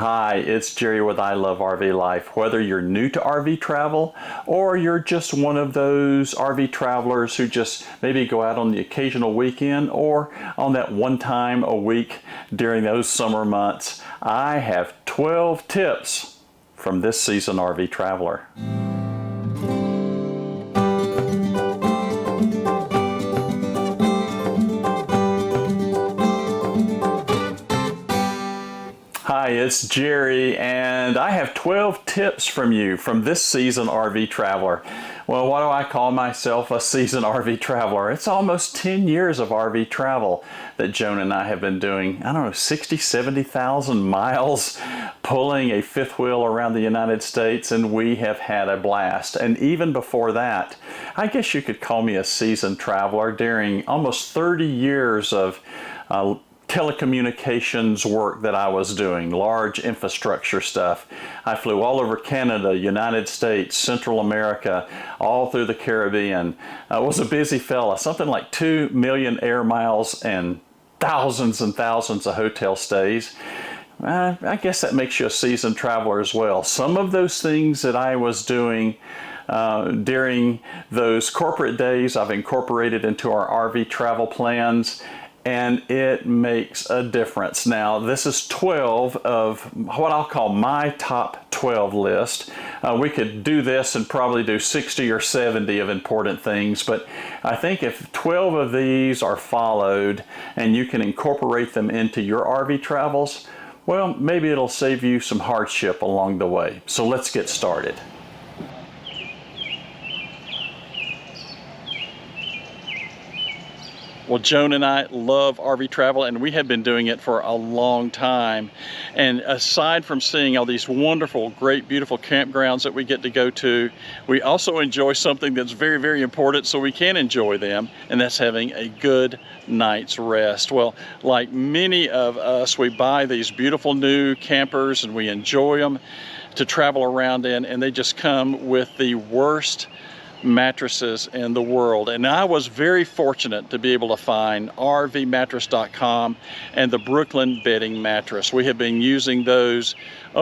Hi, it's Jerry with I Love RV Life. Whether you're new to RV travel or you're just one of those RV travelers who just maybe go out on the occasional weekend or on that one time a week during those summer months, I have 12 tips from this seasoned RV traveler. Hi, it's Jerry, and I have 12 tips from you from this seasoned RV traveler. Well, why do I call myself a seasoned RV traveler? It's almost 10 years of RV travel that Joan and I have been doing, 70,000 miles pulling a fifth wheel around the United States, and we have had a blast. And even before that, I guess you could call me a seasoned traveler during almost 30 years of telecommunications work that I was doing, large infrastructure stuff. I flew all over Canada, United States, Central America, all through the Caribbean. I was a busy fella, something like 2 million air miles and thousands of hotel stays. I guess that makes you a seasoned traveler as well. Some of those things that I was doing during those corporate days, I've incorporated into our RV travel plans, and it makes a difference. Now, this is 12 of what I'll call my top 12 list. We could do this and probably do 60 or 70 of important things, but I think if 12 of these are followed and you can incorporate them into your RV travels, well, maybe it'll save you some hardship along the way. So let's get started. Well, Joan and I love RV travel, and we have been doing it for a long time. And aside from seeing all these wonderful, great, beautiful campgrounds that we get to go to, we also enjoy something that's very, very important so we can enjoy them, and that's having a good night's rest. Well, like many of us, we buy these beautiful new campers and we enjoy them to travel around in, and they just come with the worst mattresses in the world. And I was very fortunate to be able to find RVmattress.com and the Brooklyn bedding mattress. We have been using those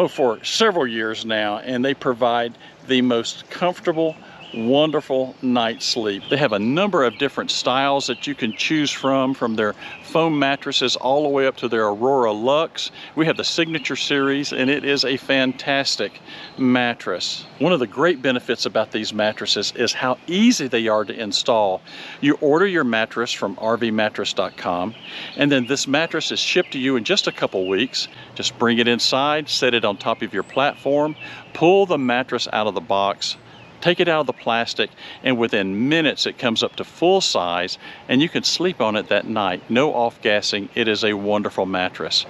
for several years now, and they provide the most comfortable, wonderful night's sleep. They have a number of different styles that you can choose from their foam mattresses all the way up to their Aurora Luxe. We have the Signature Series, and it is a fantastic mattress. One of the great benefits about these mattresses is how easy they are to install. You order your mattress from RVmattress.com, and then this mattress is shipped to you in just a couple weeks. Just bring it inside, set it on top of your platform, pull the mattress out of the box, take it out of the plastic, and within minutes it comes up to full size, and you can sleep on it that night. No off-gassing. It is a wonderful mattress.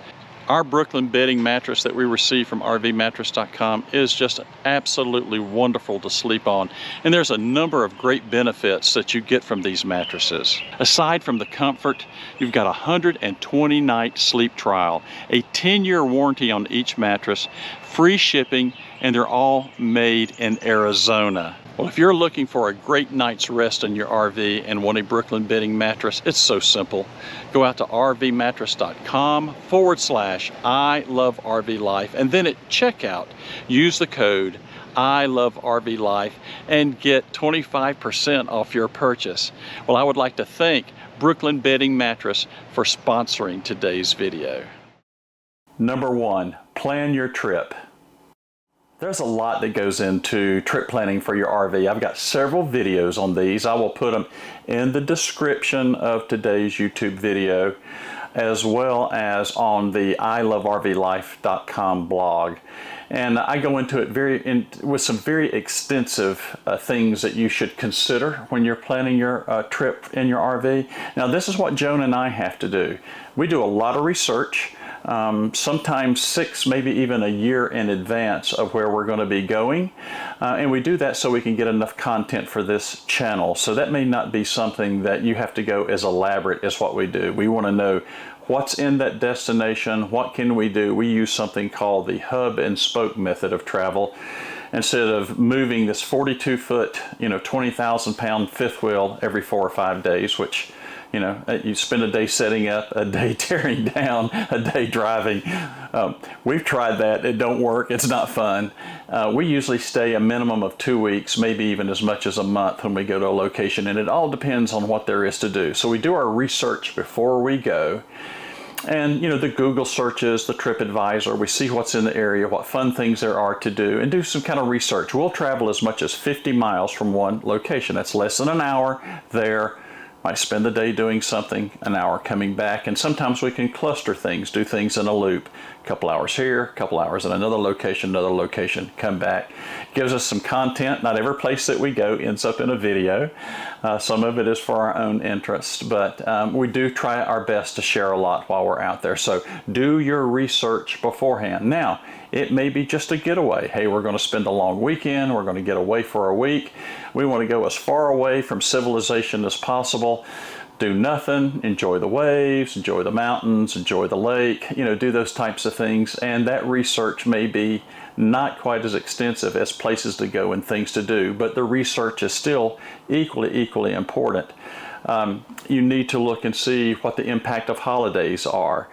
Our Brooklyn bedding mattress that we receive from RVmattress.com is just absolutely wonderful to sleep on. And there's a number of great benefits that you get from these mattresses. Aside from the comfort, you've got a 120-night sleep trial, a 10-year warranty on each mattress, free shipping, and they're all made in Arizona. Well, if you're looking for a great night's rest in your RV and want a Brooklyn bedding mattress, it's so simple. Go out to RVmattress.com/I Love RV Life, and then at checkout, use the code I Love RV Life and get 25% off your purchase. Well, I would like to thank Brooklyn Bedding Mattress for sponsoring today's video. Number 1, plan your trip. There's a lot that goes into trip planning for your RV. I've got several videos on these. I will put them in the description of today's YouTube video, as well as on the ilovervlife.com blog. And I go into it with some very extensive things that you should consider when you're planning your trip in your RV. Now, this is what Joan and I have to do. We do a lot of research. Sometimes 6, maybe even a year in advance of where we're going to be going. And we do that so we can get enough content for this channel. So that may not be something that you have to go as elaborate as what we do. We want to know what's in that destination, what can we do. We use something called the hub and spoke method of travel. Instead of moving this 42-foot, 20,000-pound fifth wheel every 4 or 5 days, which You know, you spend a day setting up, a day tearing down, a day driving. We've tried that. It don't work. It's not fun. We usually stay a minimum of 2 weeks, maybe even as much as a month when we go to a location, and it all depends on what there is to do. So we do our research before we go. And, you know, the Google searches, the TripAdvisor, we see what's in the area, what fun things there are to do, and do some kind of research. We'll travel as much as 50 miles from one location. That's less than an hour there. Might spend the day doing something, an hour coming back, and sometimes we can cluster things, do things in a loop. A couple hours here, a couple hours in another location, come back. Gives us some content. Not every place that we go ends up in a video. Some of it is for our own interest, but we do try our best to share a lot while we're out there. So do your research beforehand. Now, it may be just a getaway. Hey, we're going to spend a long weekend. We're going to get away for a week. We want to go as far away from civilization as possible. Do nothing, enjoy the waves, enjoy the mountains, enjoy the lake, you know, do those types of things. And that research may be not quite as extensive as places to go and things to do, but the research is still equally important. You need to look and see what the impact of holidays are.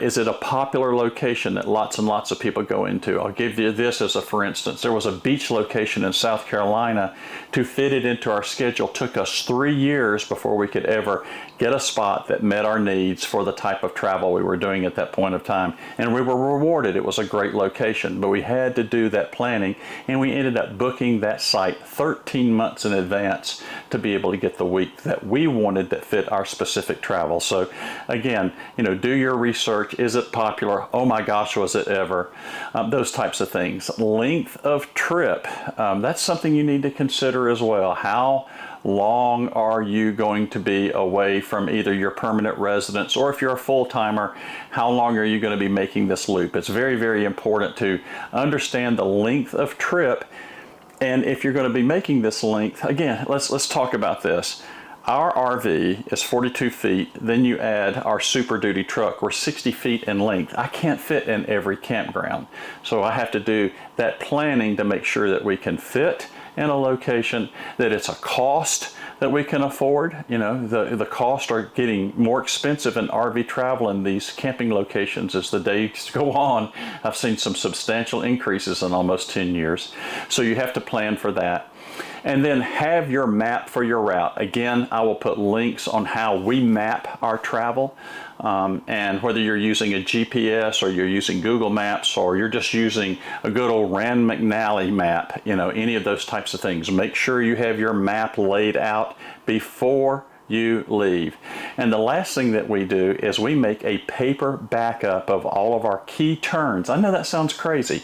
Is it a popular location that lots and lots of people go into? I'll give you this as a for instance. There was a beach location in South Carolina. To fit it into our schedule took us 3 years before we could ever get a spot that met our needs for the type of travel we were doing at that point of time. And we were rewarded. It was a great location, but we had to do that planning, and we ended up booking that site 13 months in advance to be able to get the week that we wanted that fit our specific travel. So again, you know, do your research. Is it popular? Oh my gosh, was it ever? Those types of things. Length of trip. That's something you need to consider as well. How long are you going to be away from either your permanent residence, or if you're a full-timer, how long are you going to be making this loop? It's very important to understand the length of trip. And if you're going to be making this length, again, let's talk about this. Our RV is 42 feet, then you add our Super Duty truck, we're 60 feet in length. I can't fit in every campground. So I have to do that planning to make sure that we can fit in a location, that it's a cost that we can afford. You know, the costs are getting more expensive in RV travel in these camping locations as the days go on. I've seen some substantial increases in almost 10 years. So you have to plan for that. And then have your map for your route. Again, I will put links on how we map our travel. And whether you're using a GPS or you're using Google Maps or you're just using a good old Rand McNally map, you know, any of those types of things, make sure you have your map laid out before you leave. And the last thing that we do is we make a paper backup of all of our key turns. I know that sounds crazy,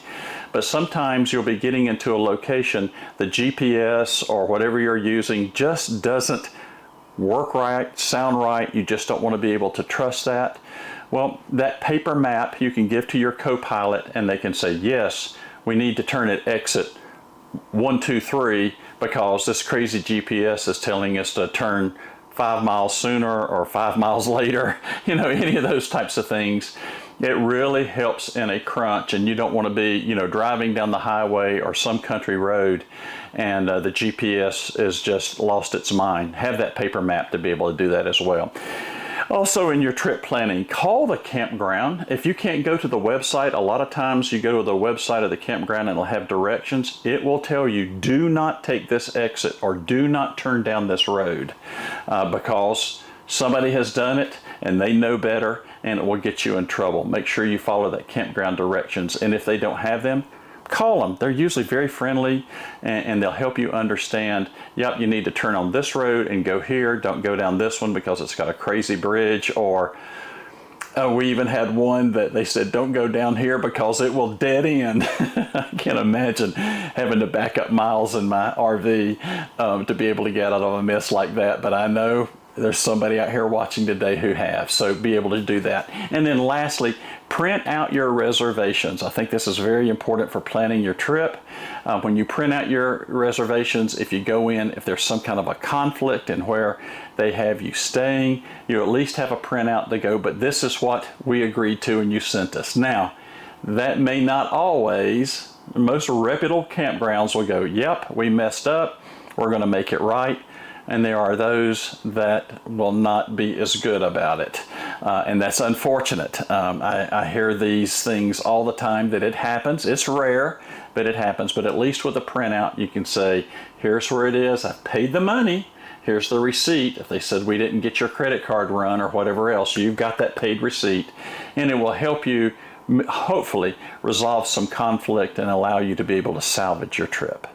but sometimes you'll be getting into a location, the GPS or whatever you're using just doesn't work right, sound right. You just don't want to be able to trust that. Well, that paper map you can give to your co-pilot, and they can say, yes, we need to turn at exit 123 because this crazy GPS is telling us to turn 5 miles sooner or 5 miles later, you know, any of those types of things. It really helps in a crunch, and you don't want to be, you know, driving down the highway or some country road and the GPS is just lost its mind. Have that paper map to be able to do that as well. Also, in your trip planning, call the campground. If you can't go to the website, a lot of times you go to the website of the campground and it'll have directions. It will tell you, do not take this exit or do not turn down this road because somebody has done it and they know better, and it will get you in trouble. Make sure you follow that campground directions, and if they don't have them, call them. They're usually very friendly, and they'll help you understand, yep, you need to turn on this road and go here. Don't go down this one because it's got a crazy bridge. Or we even had one that they said, don't go down here because it will dead end. I can't imagine having to back up miles in my RV to be able to get out of a mess like that, but I know there's somebody out here watching today who have, so be able to do that. And then lastly, print out your reservations. I think this is very important for planning your trip. When you print out your reservations, if you go in, if there's some kind of a conflict in where they have you staying, you at least have a printout to go, but this is what we agreed to and you sent us. Now, that may not always, most reputable campgrounds will go, yep, we messed up, we're going to make it right. and there are those that will not be as good about it. And that's unfortunate. I hear these things all the time that it happens. It's rare, but it happens. But at least with a printout, you can say, here's where it is. I've paid the money. Here's the receipt. If they said we didn't get your credit card run or whatever else, you've got that paid receipt. And it will help you hopefully resolve some conflict and allow you to be able to salvage your trip.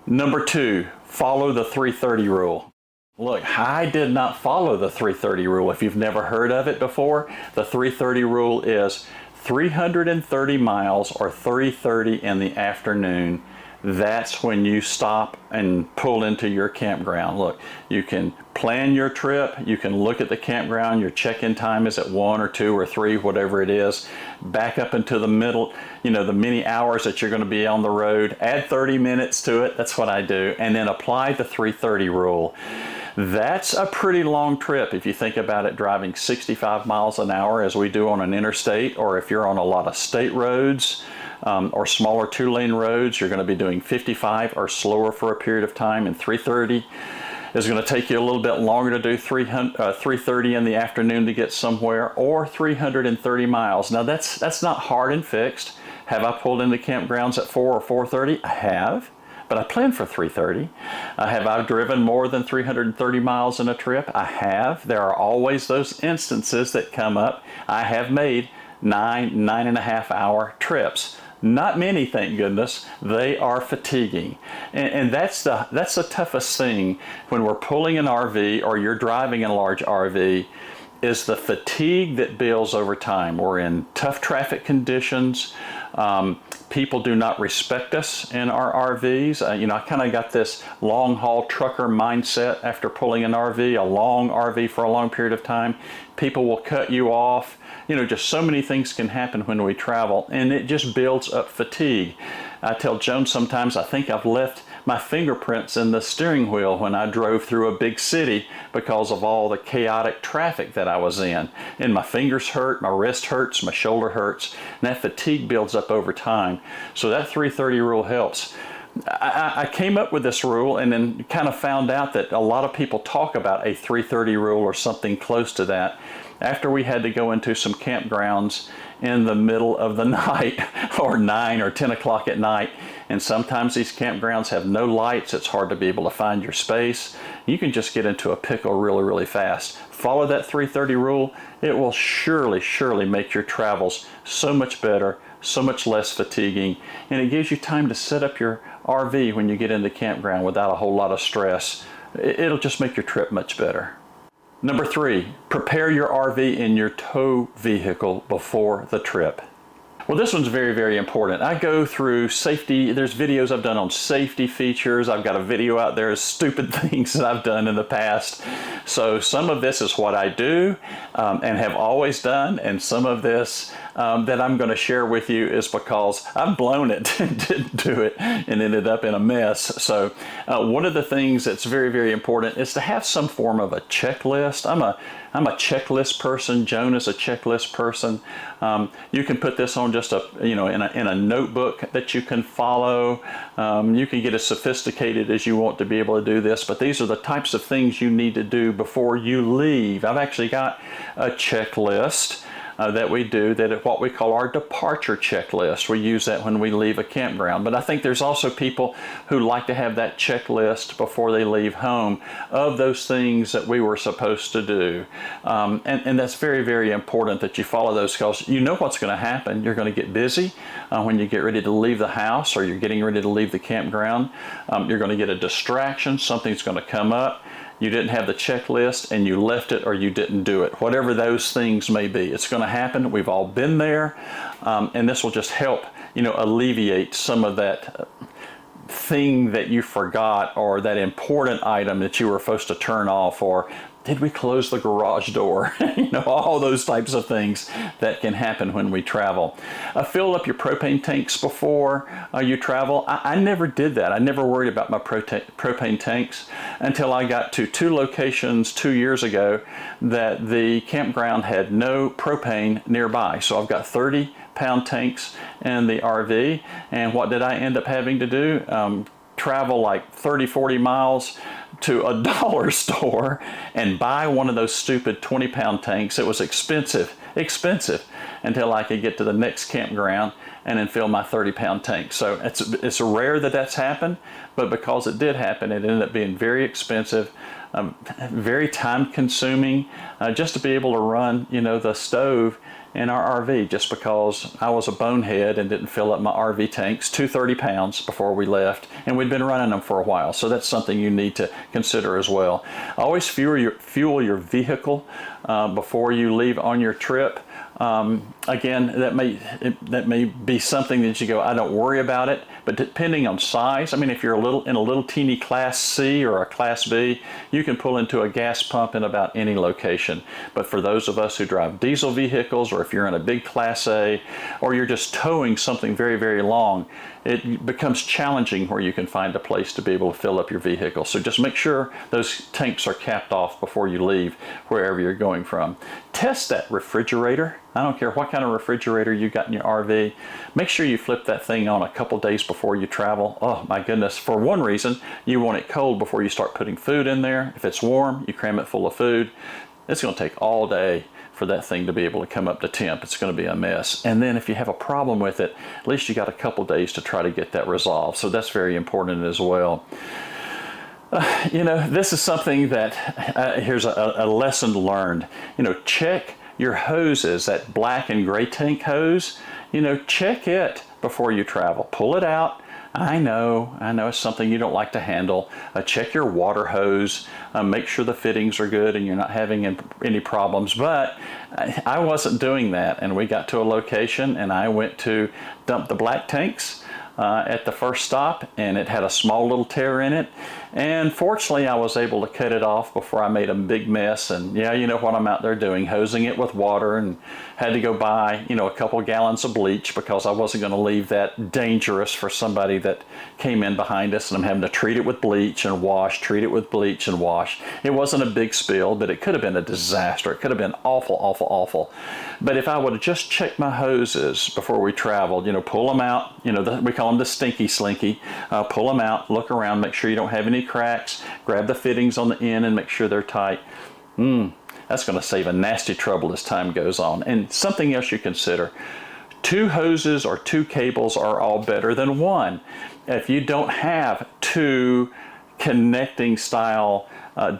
Number 2, follow the 330 rule. Look, I did not follow the 330 rule. If you've never heard of it before, the 330 rule is 330 miles or 3:30 in the afternoon. That's when you stop and pull into your campground. Look, you can plan your trip, you can look at the campground, your check-in time is at 1 or 2 or 3, whatever it is. Back up into the middle, the many hours that you're going to be on the road, add 30 minutes to it, that's what I do, and then apply the 330 rule. That's a pretty long trip if you think about it, driving 65 miles an hour as we do on an interstate, or if you're on a lot of state roads, or smaller 2-lane roads, you're going to be doing 55 or slower for a period of time, and 330 is going to take you a little bit longer to do 330 in the afternoon to get somewhere, or 330 miles. Now that's not hard and fixed. Have I pulled into campgrounds at 4 or 4:30? I have, but I planned for 3:30. Have I driven more than 330 miles in a trip? I have. There are always those instances that come up. I have made 9.5 hour trips. Not many, thank goodness. They are fatiguing. And that's the toughest thing when we're pulling an RV or you're driving a large RV, is the fatigue that builds over time. We're in tough traffic conditions. People do not respect us in our RVs. I kind of got this long haul trucker mindset after pulling an RV, a long RV for a long period of time. People will cut you off. Just so many things can happen when we travel, and it just builds up fatigue. I tell Joan sometimes I think I've left my fingerprints in the steering wheel when I drove through a big city because of all the chaotic traffic that I was in. And my fingers hurt, my wrist hurts, my shoulder hurts, and that fatigue builds up over time. So that 330 rule helps. I came up with this rule and then kind of found out that a lot of people talk about a 330 rule or something close to that after we had to go into some campgrounds in the middle of the night, or 9 or 10 o'clock at night. And sometimes these campgrounds have no lights. It's hard to be able to find your space. You can just get into a pickle really, really fast. Follow that 330 rule. It will surely make your travels so much better, so much less fatiguing, and it gives you time to set up your RV when you get into campground without a whole lot of stress. It'll just make your trip much better. Number 3, prepare your RV in your tow vehicle before the trip. Well, this one's very, very important. I go through safety. There's videos I've done on safety features. I've got a video out there of stupid things that I've done in the past. So some of this is what I do and have always done, and some of this that I'm going to share with you is because I've blown it and didn't do it and ended up in a mess. So one of the things that's very, very important is to have some form of a checklist. I'm a checklist person. Joan is a checklist person. You can put this on just in a notebook that you can follow. You can get as sophisticated as you want to be able to do this, but these are the types of things you need to do before you leave. I've actually got a checklist that we do, that is what we call our departure checklist. We use that when we leave a campground. But I think there's also people who like to have that checklist before they leave home of those things that we were supposed to do. And that's very, very important that you follow those, because you know what's going to happen. You're going to get busy when you get ready to leave the house, or you're getting ready to leave the campground. You're going to get a distraction. Something's going to come up. You didn't have the checklist and you left it, or you didn't do it. Whatever those things may be, it's going to happen. We've all been there, and this will just help, alleviate some of that thing that you forgot, or that important item that you were supposed to turn off, or did we close the garage door? All those types of things that can happen when we travel. Fill up your propane tanks before you travel. I never did that. I never worried about my propane tanks until I got to 2 locations 2 years ago that the campground had no propane nearby. So I've got 30-pound tanks in the RV, and what did I end up having to do? travel like 30, 40 miles to a dollar store and buy one of those stupid 20-pound tanks. It was expensive until I could get to the next campground and then fill my 30-pound tank. So it's rare that that's happened, but because it did happen, it ended up being very expensive, very time-consuming, just to be able to run, you know, the stove in our RV, just because I was a bonehead and didn't fill up my RV tanks to 30 pounds before we left, and we'd been running them for a while. So that's something you need to consider as well. Always fuel your vehicle before you leave on your trip. Again, that may be something that you go, I don't worry about it, but depending on size, I mean, if you're in a little teeny Class C or a Class B, you can pull into a gas pump in about any location. But for those of us who drive diesel vehicles, or if you're in a big Class A, or you're just towing something very, very long, it becomes challenging where you can find a place to be able to fill up your vehicle. So just make sure those tanks are capped off before you leave wherever you're going from. Test that refrigerator. I don't care what kind of refrigerator you got in your RV. Make sure you flip that thing on a couple days before you travel. Oh my goodness. For one reason, you want it cold before you start putting food in there. If it's warm, you cram it full of food. It's going to take all day for that thing to be able to come up to temp. It's going to be a mess. And then if you have a problem with it, at least you got a couple days to try to get that resolved. So that's very important as well. You know, this is something that, here's a lesson learned. You know, check your hoses, that black and gray tank hose, you know, check it before you travel. Pull it out. I know it's something you don't like to handle. Check your water hose. Make sure the fittings are good and you're not having any problems. But I wasn't doing that, and we got to a location and I went to dump the black tanks at the first stop, and it had a small little tear in it, and fortunately I was able to cut it off before I made a big mess. And yeah, you know what I'm out there doing, hosing it with water, and had to go buy, you know, a couple gallons of bleach because I wasn't going to leave that dangerous for somebody that came in behind us, and I'm having to treat it with bleach and wash, treat it with bleach and wash. It wasn't a big spill, but it could have been a disaster. It could have been awful, awful, awful. But if I would have just checked my hoses before we traveled, you know, pull them out, you know, we call them the stinky slinky, pull them out, look around, make sure you don't have any cracks, grab the fittings on the end and make sure they're tight. That's going to save a nasty trouble as time goes on. And something else you consider, 2 hoses or 2 cables are all better than 1. If you don't have 2 connecting style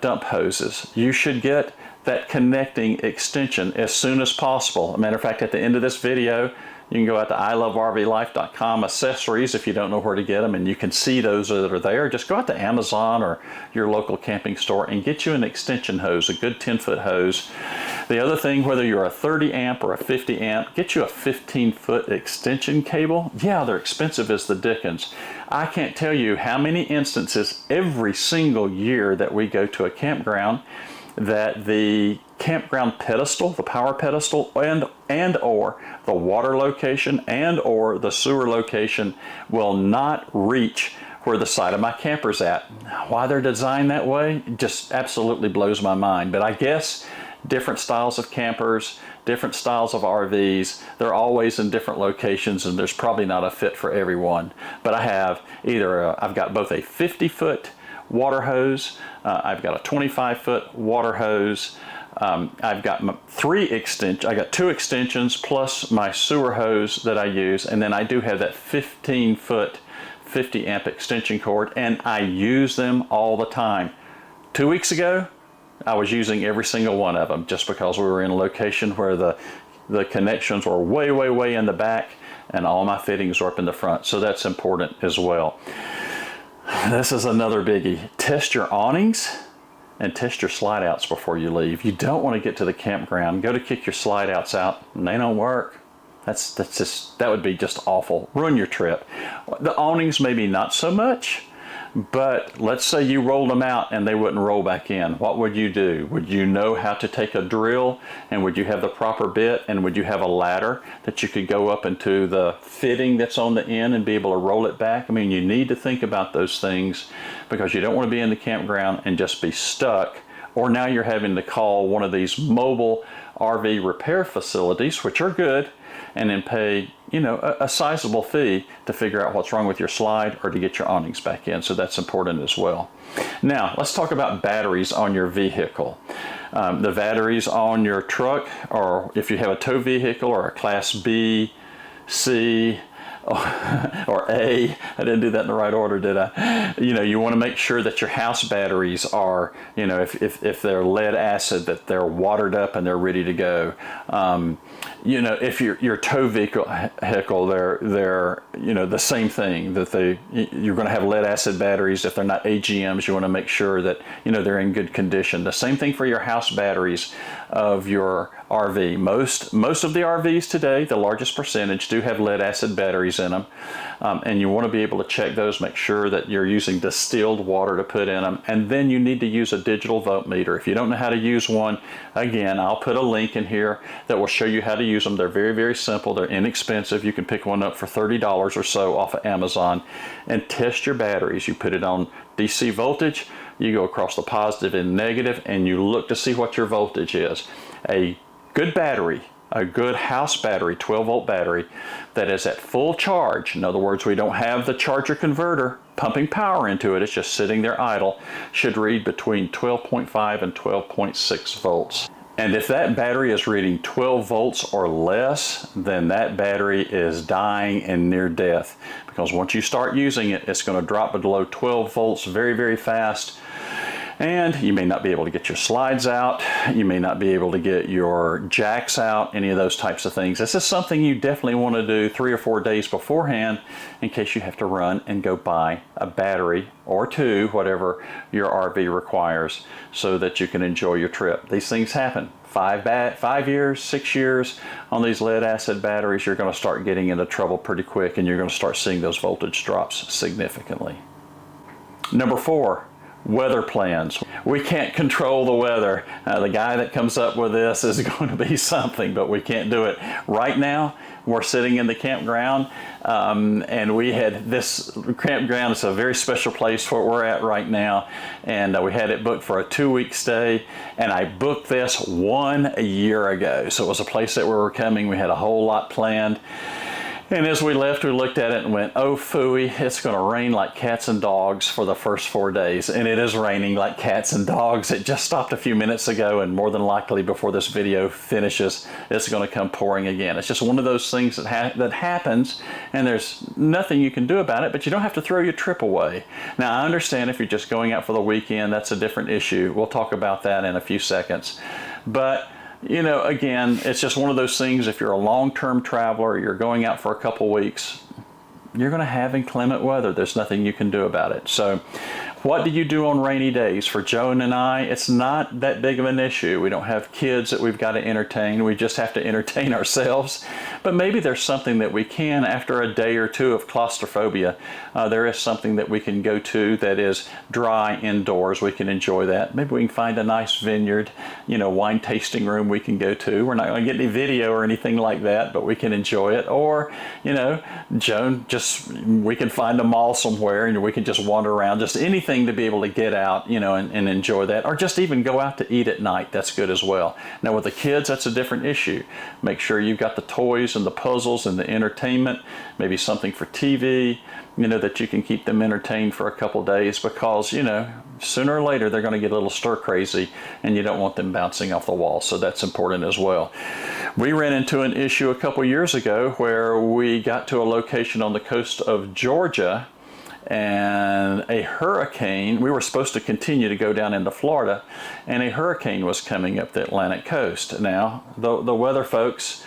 dump hoses, you should get that connecting extension as soon as possible. As a matter of fact, at the end of this video, you can go out to ilovervlife.com accessories if you don't know where to get them, and you can see those that are there. Just go out to Amazon or your local camping store and get you an extension hose, a good 10-foot hose. The other thing, whether you're a 30 amp or a 50 amp, get you a 15-foot extension cable. Yeah, they're expensive as the dickens. I can't tell you how many instances every single year that we go to a campground that the campground pedestal, the power pedestal, and or the water location and or the sewer location will not reach where the side of my camper's at. Why they're designed that way just absolutely blows my mind. But I guess different styles of campers, different styles of RVs, they're always in different locations, and there's probably not a fit for everyone. But I have I've got both a 50-foot water hose, I've got a 25-foot water hose, I've got 2 extensions plus my sewer hose that I use, and then I do have that 15-foot 50 amp extension cord, and I use them all the time. 2 weeks ago, I was using every single one of them just because we were in a location where the connections were way, way, way in the back and all my fittings were up in the front. So that's important as well. This is another biggie. Test your awnings and test your slide outs before you leave. You don't want to get to the campground, go to kick your slide outs out, and they don't work. That would be just awful. Ruin your trip. The awnings maybe not so much, but let's say you rolled them out and they wouldn't roll back in. What would you do? Would you know how to take a drill, and would you have the proper bit, and would you have a ladder that you could go up into the fitting that's on the end and be able to roll it back? I mean, you need to think about those things because you don't want to be in the campground and just be stuck, or now you're having to call one of these mobile RV repair facilities, which are good, and then pay a sizable fee to figure out what's wrong with your slide or to get your awnings back in. So that's important as well. Now, let's talk about batteries on your vehicle. The batteries on your truck, or if you have a tow vehicle or a Class B, C, or A. I didn't do that in the right order, did I? You want to make sure that your house batteries are, if they're lead acid, that they're watered up and they're ready to go. If your tow vehicle, they're the same thing, that you're going to have lead acid batteries. If they're not AGMs, you want to make sure that they're in good condition. The same thing for your house batteries of your RV. Most of the RVs today, the largest percentage, do have lead acid batteries in them, and you want to be able to check those, make sure that you're using distilled water to put in them, and then you need to use a digital voltmeter. If you don't know how to use one, again, I'll put a link in here that will show you how to use them. They're very, very simple. They're inexpensive. You can pick one up for $30 or so off of Amazon and test your batteries. You put it on DC voltage, you go across the positive and negative, and you look to see what your voltage is. A good battery, a good house battery, 12-volt battery that is at full charge, in other words, we don't have the charger converter pumping power into it, it's just sitting there idle, should read between 12.5 and 12.6 volts. And if that battery is reading 12 volts or less, then that battery is dying and near death. Because once you start using it, it's going to drop below 12 volts very, very fast. And you may not be able to get your slides out. You may not be able to get your jacks out, any of those types of things. This is something you definitely want to do 3 or 4 days beforehand in case you have to run and go buy a battery or two, whatever your RV requires, so that you can enjoy your trip. These things happen. 5 years, 6 years on these lead acid batteries, you're going to start getting into trouble pretty quick, and you're going to start seeing those voltage drops significantly. Number 4. Weather plans. We can't control the weather. The guy that comes up with this is going to be something, but we can't do it. Right now, we're sitting in the campground, and we had this campground. It's a very special place where we're at right now, and we had it booked for a 2-week stay, and I booked this 1 year ago. So it was a place that we were coming. We had a whole lot planned. And as we left, we looked at it and went, oh phooey, it's going to rain like cats and dogs for the first 4 days. And it is raining like cats and dogs. It just stopped a few minutes ago, and more than likely before this video finishes, it's going to come pouring again. It's just one of those things that happens, and there's nothing you can do about it, but you don't have to throw your trip away. Now, I understand if you're just going out for the weekend, that's a different issue. We'll talk about that in a few seconds. But again, it's just one of those things. If you're a long-term traveler, you're going out for a couple weeks, you're going to have inclement weather. There's nothing you can do about it. So what do you do on rainy days? For Joan and I, it's not that big of an issue. We don't have kids that we've got to entertain. We just have to entertain ourselves. But maybe there's something that we can, after a day or two of claustrophobia, there is something that we can go to that is dry indoors. We can enjoy that. Maybe we can find a nice vineyard, wine tasting room we can go to. We're not going to get any video or anything like that, but we can enjoy it. Or, Joan, we can find a mall somewhere and we can just wander around, just anything to be able to get out, and enjoy that, or just even go out to eat at night. That's good as well. Now with the kids, that's a different issue. Make sure you've got the toys and the puzzles and the entertainment, maybe something for TV, that you can keep them entertained for a couple days, because, sooner or later they're going to get a little stir crazy, and you don't want them bouncing off the wall. So that's important as well. We ran into an issue a couple years ago where we got to a location on the coast of Georgia, and a hurricane, we were supposed to continue to go down into Florida, and a hurricane was coming up the Atlantic coast. Now, the weather folks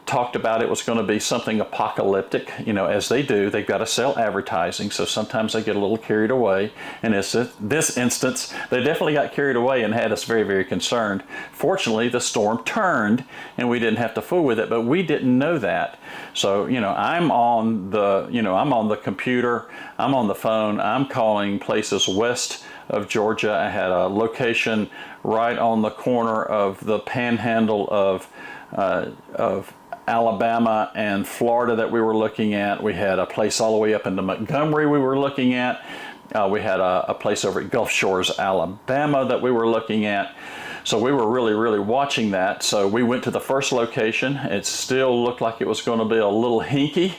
talked about it was going to be something apocalyptic. As they do, they've got to sell advertising, so sometimes they get a little carried away. And in this instance, they definitely got carried away and had us very, very concerned. Fortunately, the storm turned, and we didn't have to fool with it, but we didn't know that. So, I'm on the computer, I'm on the phone, I'm calling places west of Georgia. I had a location right on the corner of the panhandle of Alabama and Florida that we were looking at. We had a place all the way up into Montgomery we were looking at. We had a place over at Gulf Shores, Alabama that we were looking at. So we were really watching that. So we went to the first location. It still looked like it was going to be a little hinky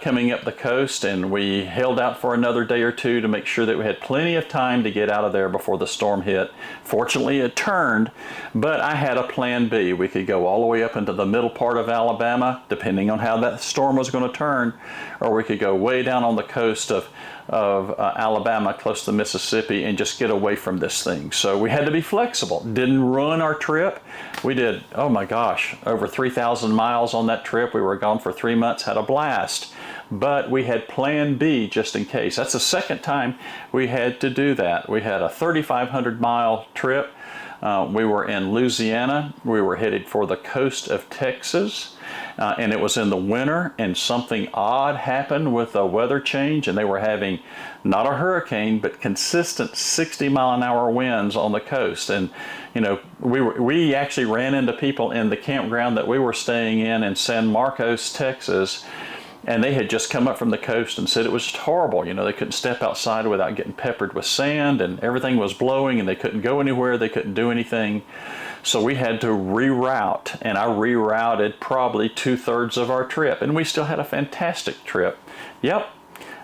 coming up the coast, and we held out for another day or two to make sure that we had plenty of time to get out of there before the storm hit. Fortunately, it turned, but I had a plan B. We could go all the way up into the middle part of Alabama, depending on how that storm was going to turn, or we could go way down on the coast of Alabama, close to Mississippi, and just get away from this thing. So we had to be flexible. Didn't ruin our trip. We did, oh my gosh, over 3,000 miles on that trip. We were gone for 3 months, had a blast. But we had plan B just in case. That's the second time we had to do that. We had a 3,500 mile trip. We were in Louisiana. We were headed for the coast of Texas, and it was in the winter, and something odd happened with the weather change, and they were having not a hurricane, but consistent 60-mile-an-hour winds on the coast. And you know, we actually ran into people in the campground that we were staying in San Marcos, Texas, and they had just come up from the coast and said it was just horrible. You know, they couldn't step outside without getting peppered with sand, and everything was blowing, and they couldn't go anywhere, they couldn't do anything. So we had to reroute, and I rerouted probably 2/3 of our trip, and we still had a fantastic trip. Yep.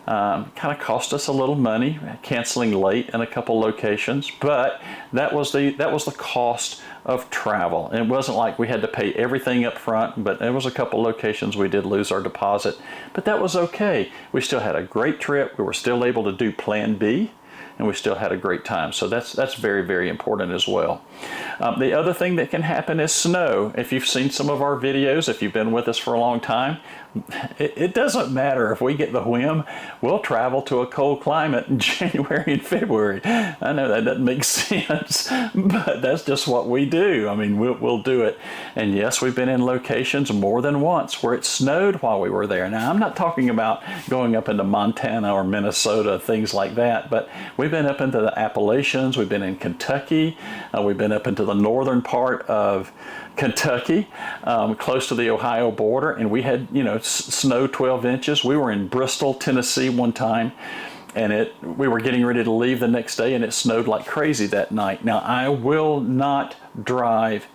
Kind of cost us a little money, canceling late in a couple locations, but that was the cost of travel. And it wasn't like we had to pay everything up front, but there was a couple locations we did lose our deposit, but that was okay. We still had a great trip. We were still able to do plan B, and we still had a great time. So that's very important as well. The other thing that can happen is snow. If you've seen some of our videos, if you've been with us for a long time, it doesn't matter if we get the whim. We'll travel to a cold climate in January and February. I know that doesn't make sense, but that's just what we do. I mean, we'll do it. And yes, we've been in locations more than once where it snowed while we were there. Now, I'm not talking about going up into Montana or Minnesota, things like that, but we've been up into the Appalachians, we've been in Kentucky, we've been up into the northern part of Kentucky, close to the Ohio border, and we had, you know, snow 12 inches. We were in Bristol, Tennessee one time, and we were getting ready to leave the next day, and it snowed like crazy that night. Now, I will not drive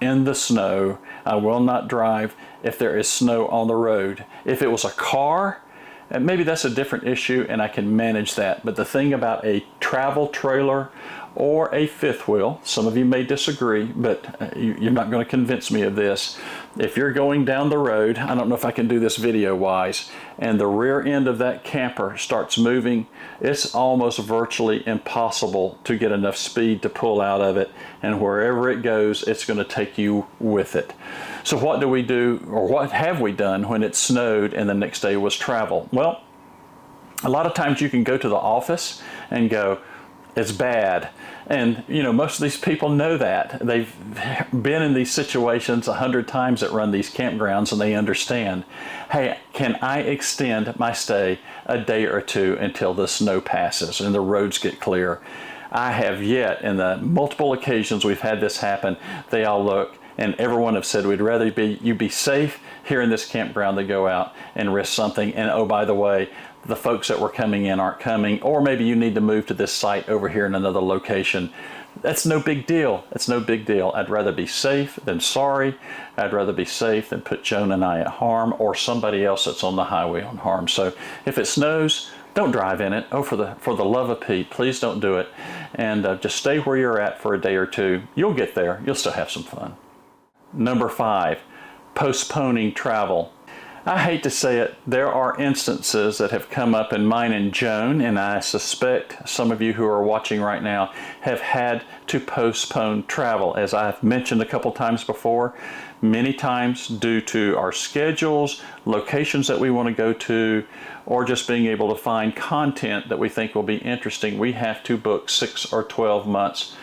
in the snow. I will not drive if there is snow on the road. If it was a car, and maybe that's a different issue and I can manage that. But the thing about a travel trailer or a fifth wheel, some of you may disagree, but you're not going to convince me of this. If you're going down the road, I don't know if I can do this video wise, and the rear end of that camper starts moving, it's almost virtually impossible to get enough speed to pull out of it, and wherever it goes, it's going to take you with it. So what do we do, or what have we done when it snowed and the next day was travel? Well, a lot of times you can go to the office and go, it's bad. And you know, most of these people know that. They've been in these situations 100 times that run these campgrounds, and they understand, hey, can I extend my stay a day or two until the snow passes and the roads get clear? I have yet, in the multiple occasions we've had this happen, they all look, and everyone have said, we'd rather you be safe here in this campground than go out and risk something. And oh, by the way, the folks that were coming in aren't coming, or maybe you need to move to this site over here in another location. That's no big deal. It's no big deal. I'd rather be safe than sorry. I'd rather be safe than put Joan and I at harm, or somebody else that's on the highway on harm. So if it snows, don't drive in it. Oh, for the love of Pete, please don't do it. And just stay where you're at for a day or two. You'll get there. You'll still have some fun. Number 5, postponing travel. I hate to say it, there are instances that have come up in mine and Joan, and I suspect some of you who are watching right now have had to postpone travel. As I've mentioned a couple times before, many times due to our schedules, locations that we want to go to, or just being able to find content that we think will be interesting, we have to book 6 or 12 months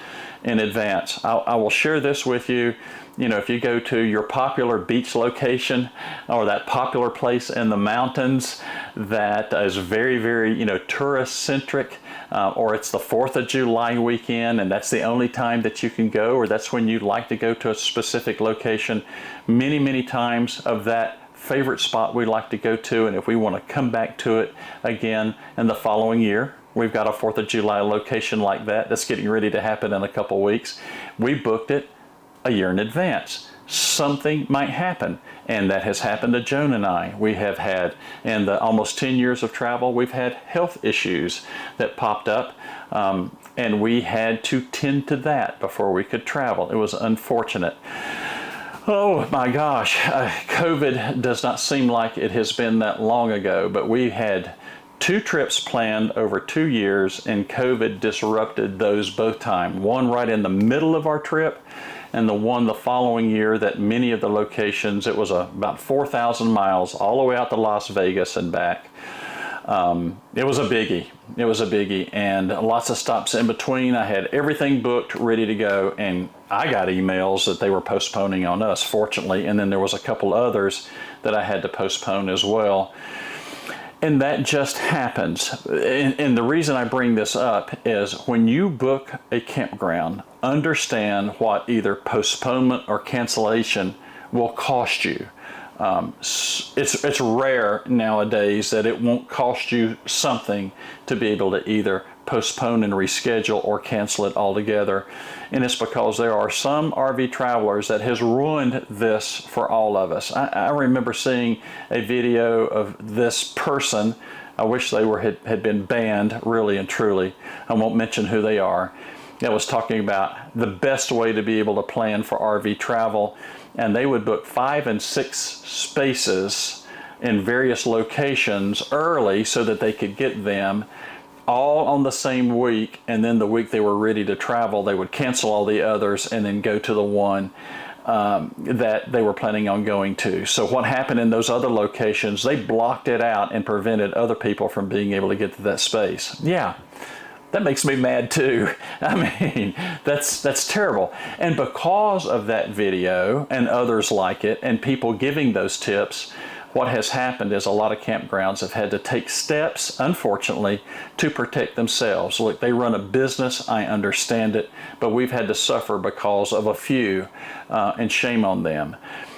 in advance. I will share this with you. You know, if you go to your popular beach location or that popular place in the mountains that is very, you know, tourist centric, or it's the 4th of July weekend and that's the only time that you can go, or that's when you'd like to go to a specific location, many times of that favorite spot we like to go to, and if we want to come back to it again in the following year, We've got a 4th of July location like that that's getting ready to happen in a couple weeks. We booked it a year in advance. Something might happen, and that has happened to Joan and I. We have had, in the almost 10 years of travel, we've had health issues that popped up, and we had to tend to that before we could travel. It was unfortunate. Oh my gosh, COVID does not seem like it has been that long ago, but we had 2 trips planned over 2 years, and COVID disrupted those both times. One right in the middle of our trip, and the one the following year that many of the locations, it was about 4,000 miles all the way out to Las Vegas and back. It was a biggie. It was a biggie, and lots of stops in between. I had everything booked, ready to go, and I got emails that they were postponing on us, fortunately, and then there was a couple others that I had to postpone as well. And that just happens. And the reason I bring this up is when you book a campground, understand what either postponement or cancellation will cost you. It's rare nowadays that it won't cost you something to be able to either postpone and reschedule or cancel it altogether. And it's because there are some RV travelers that has ruined this for all of us. I remember seeing a video of this person. I wish they had been banned, really and truly. I won't mention who they are. That was talking about the best way to be able to plan for RV travel. And they would book 5 and 6 spaces in various locations early so that they could get them all on the same week, and then the week they were ready to travel, they would cancel all the others and then go to the one that they were planning on going to. So what happened in those other locations, they blocked it out and prevented other people from being able to get to that space. Yeah, that makes me mad too. I mean, that's terrible. And because of that video and others like it and people giving those tips, what has happened is a lot of campgrounds have had to take steps, unfortunately, to protect themselves. Look, they run a business, I understand it, but we've had to suffer because of a few, and shame on them.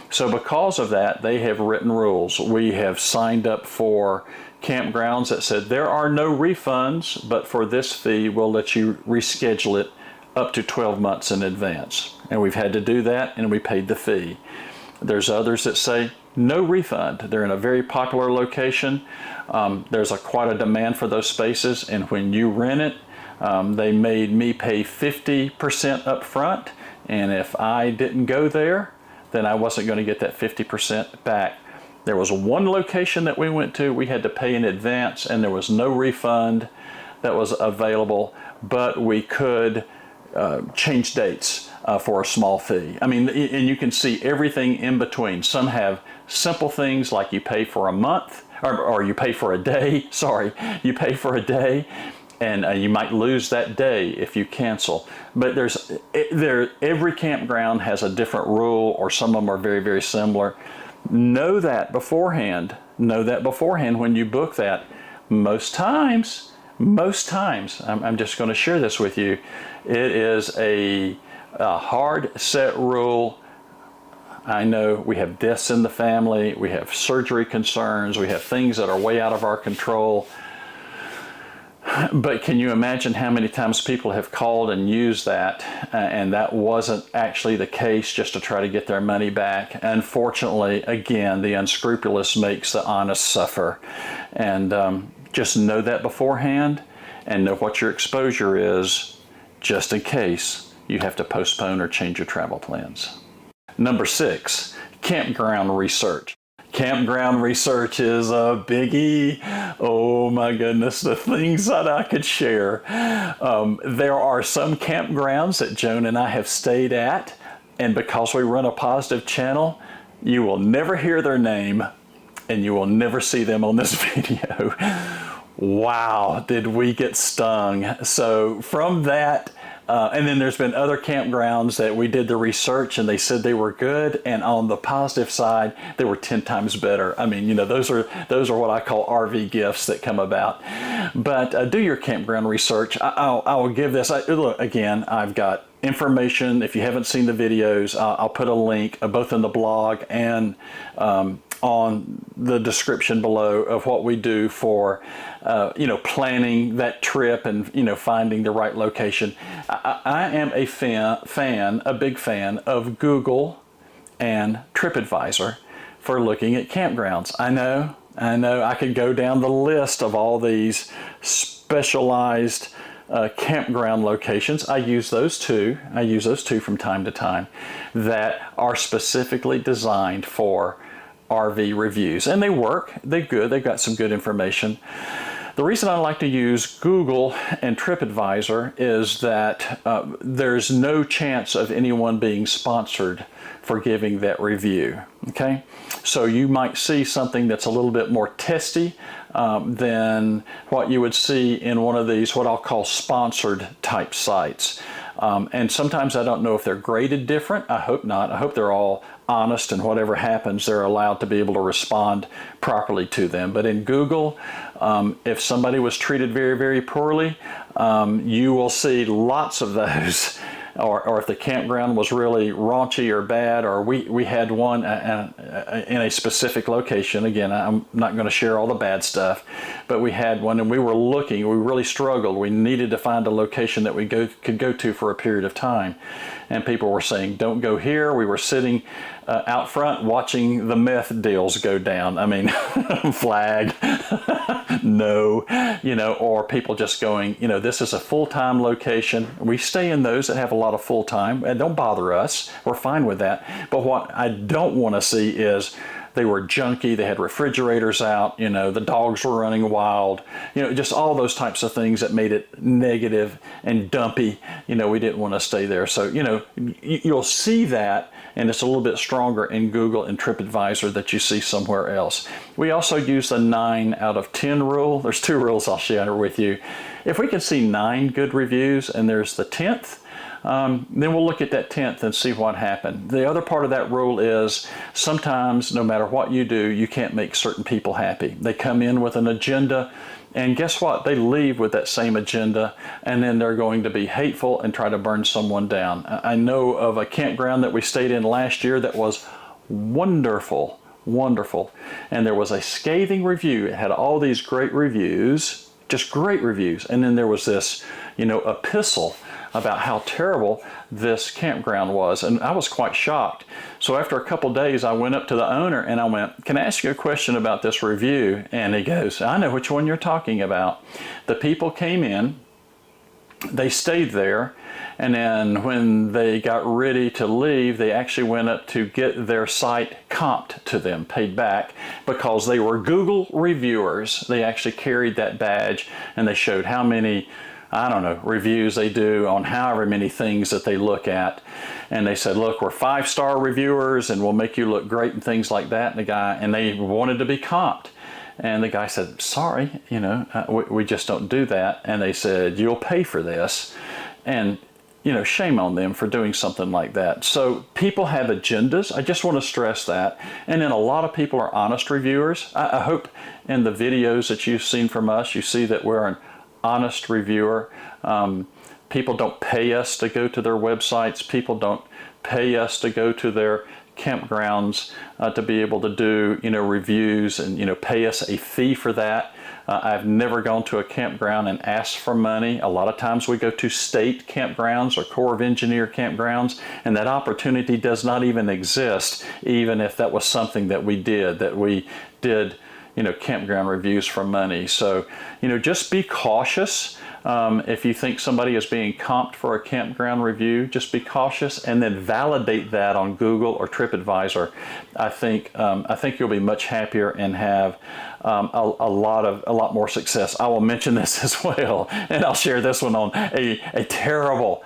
So because of that, they have written rules. We have signed up for campgrounds that said there are no refunds, but for this fee, we'll let you reschedule it up to 12 months in advance. And we've had to do that, and we paid the fee. There's others that say no refund. They're in a very popular location. There's quite a demand for those spaces, and when you rent it, they made me pay 50% up front, and if I didn't go there, then I wasn't going to get that 50% back. There was one location that we went to, we had to pay in advance, and there was no refund that was available, but we could change dates for a small fee. I mean, and you can see everything in between. Some have simple things like you pay for a month, or you pay for a day, sorry, you pay for a day, and you might lose that day if you cancel. But every campground has a different rule, or some of them are very, very similar. Know that beforehand. Know that beforehand when you book that. Most times, I'm just going to share this with you, it is a hard set rule. I know we have deaths in the family, we have surgery concerns, we have things that are way out of our control. But can you imagine how many times people have called and used that, and that wasn't actually the case, just to try to get their money back? Unfortunately, again, the unscrupulous makes the honest suffer. And just know that beforehand, and know what your exposure is, just in case you have to postpone or change your travel plans. Number 6, campground research. Campground research is a biggie. Oh my goodness, the things that I could share. There are some campgrounds that Joan and I have stayed at, and because we run a positive channel, you will never hear their name and you will never see them on this video. Wow, did we get stung. So from that, and then there's been other campgrounds that we did the research and they said they were good, and on the positive side, they were 10 times better. I mean, you know, those are what I call RV gifts that come about. But do your campground research. I will give this, look, again, I've got information. If you haven't seen the videos, I'll put a link both in the blog and on the description below of what we do for, planning that trip and, finding the right location. I am a big fan of Google and TripAdvisor for looking at campgrounds. I know, I could go down the list of all these specialized campground locations. I use those two from time to time that are specifically designed for RV reviews, and they work. They're good. They've got some good information. The reason I like to use Google and TripAdvisor is that there's no chance of anyone being sponsored for giving that review. Okay, so you might see something that's a little bit more testy than what you would see in one of these, what I'll call sponsored type sites. And sometimes I don't know if they're graded different. I hope not. I hope they're all honest, and whatever happens, they're allowed to be able to respond properly to them. But in Google, if somebody was treated very, very poorly, you will see lots of those. Or if the campground was really raunchy or bad, or we had one in a specific location. Again, I'm not going to share all the bad stuff, but we had one, and we were looking. We really struggled. We needed to find a location that we could go to for a period of time, and people were saying, "Don't go here." We were sitting out front watching the meth deals go down. I mean, flag, no, or people just going, this is a full-time location. We stay in those that have a lot of full-time, and don't bother us. We're fine with that. But what I don't want to see is they were junky, they had refrigerators out, the dogs were running wild, just all those types of things that made it negative and dumpy. We didn't want to stay there. So, you'll see that, and it's a little bit stronger in Google and TripAdvisor that you see somewhere else. We also use the 9 out of 10 rule. There's 2 rules I'll share with you. If we can see 9 good reviews and there's the 10th, then we'll look at that 10th and see what happened. The other part of that rule is sometimes, no matter what you do, you can't make certain people happy. They come in with an agenda, and guess what? They leave with that same agenda, and then they're going to be hateful and try to burn someone down. I know of a campground that we stayed in last year that was wonderful, and there was a scathing review. It had all these great reviews, just great reviews, and then there was this, epistle about how terrible this campground was, and I was quite shocked. So after a couple days, I went up to the owner and I went, "Can I ask you a question about this review?" And he goes, "I know which one you're talking about. The people came in, they stayed there, and then when they got ready to leave, they actually went up to get their site comped to them, paid back, because they were Google reviewers. They actually carried that badge, and they showed how many, reviews they do on however many things that they look at. And they said, look, we're 5-star reviewers, and we'll make you look great and things like that." And they wanted to be comped. And the guy said, "Sorry, we just don't do that." And they said, "You'll pay for this." And, shame on them for doing something like that. So people have agendas. I just want to stress that. And then a lot of people are honest reviewers. I hope in the videos that you've seen from us, you see that we're an honest reviewer. People don't pay us to go to their websites. People don't pay us to go to their campgrounds to be able to do reviews and pay us a fee for that. I've never gone to a campground and asked for money. A lot of times we go to state campgrounds or Corps of Engineer campgrounds, and that opportunity does not even exist, even if that was something that we did campground reviews for money. So, just be cautious. If you think somebody is being comped for a campground review, just be cautious and then validate that on Google or TripAdvisor. I think you'll be much happier and have a lot more success. I will mention this as well, and I'll share this one on a terrible,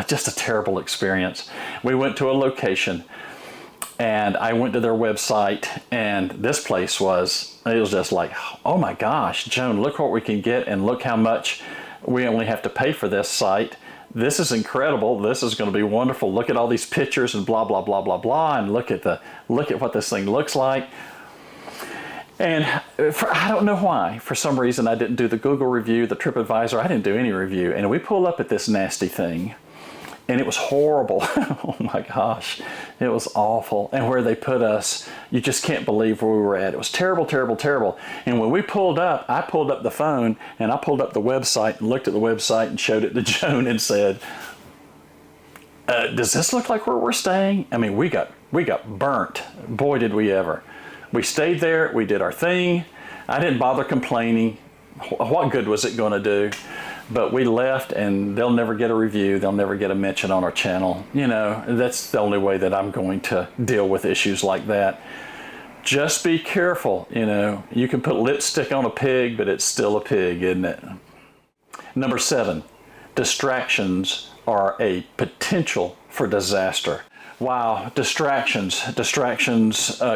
just a terrible experience. We went to a location, and I went to their website, and this place was just like, oh my gosh, Joan, look what we can get, and look how much we only have to pay for this site. This is incredible. This is going to be wonderful. Look at all these pictures and blah, blah, blah, blah, blah, and look at what this thing looks like. And I don't know why. For some reason, I didn't do the Google review, the TripAdvisor. I didn't do any review. And we pull up at this nasty thing. and it was horrible. Oh my gosh, it was awful. And where they put us, you just can't believe where we were at. It was terrible, terrible, terrible. And when we pulled up, I pulled up the phone and I pulled up the website and looked at the website and showed it to Joan and said, does this look like where we're staying? I mean, we got burnt. Boy, did we ever. We stayed there, we did our thing. I didn't bother complaining. What good was it going to do? But we left, and they'll never get a review. They'll never get a mention on our channel. You know, that's the only way that I'm going to deal with issues like that. Just be careful. You know, you can put lipstick on a pig, but it's still a pig, isn't it? Number 7, distractions are a potential for disaster. Wow, distractions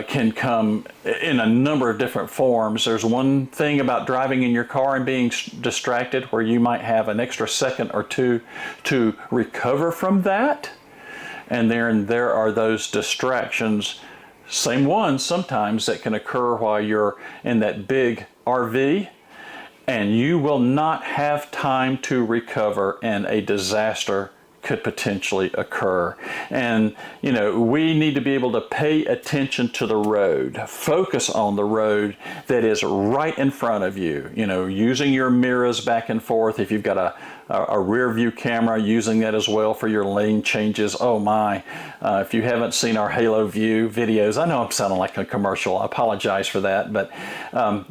can come in a number of different forms. There's one thing about driving in your car and being distracted where you might have an extra second or two to recover from that. And then there are those distractions, same ones sometimes, that can occur while you're in that big RV, and you will not have time to recover, and a disaster could potentially occur. And you know, we need to be able to pay attention to the road, focus on the road that is right in front of you, you know, using your mirrors back and forth. If you've got a rear view camera, using that as well for your lane changes. Oh my, if you haven't seen our Halo View videos, I know I'm sounding like a commercial, I apologize for that, but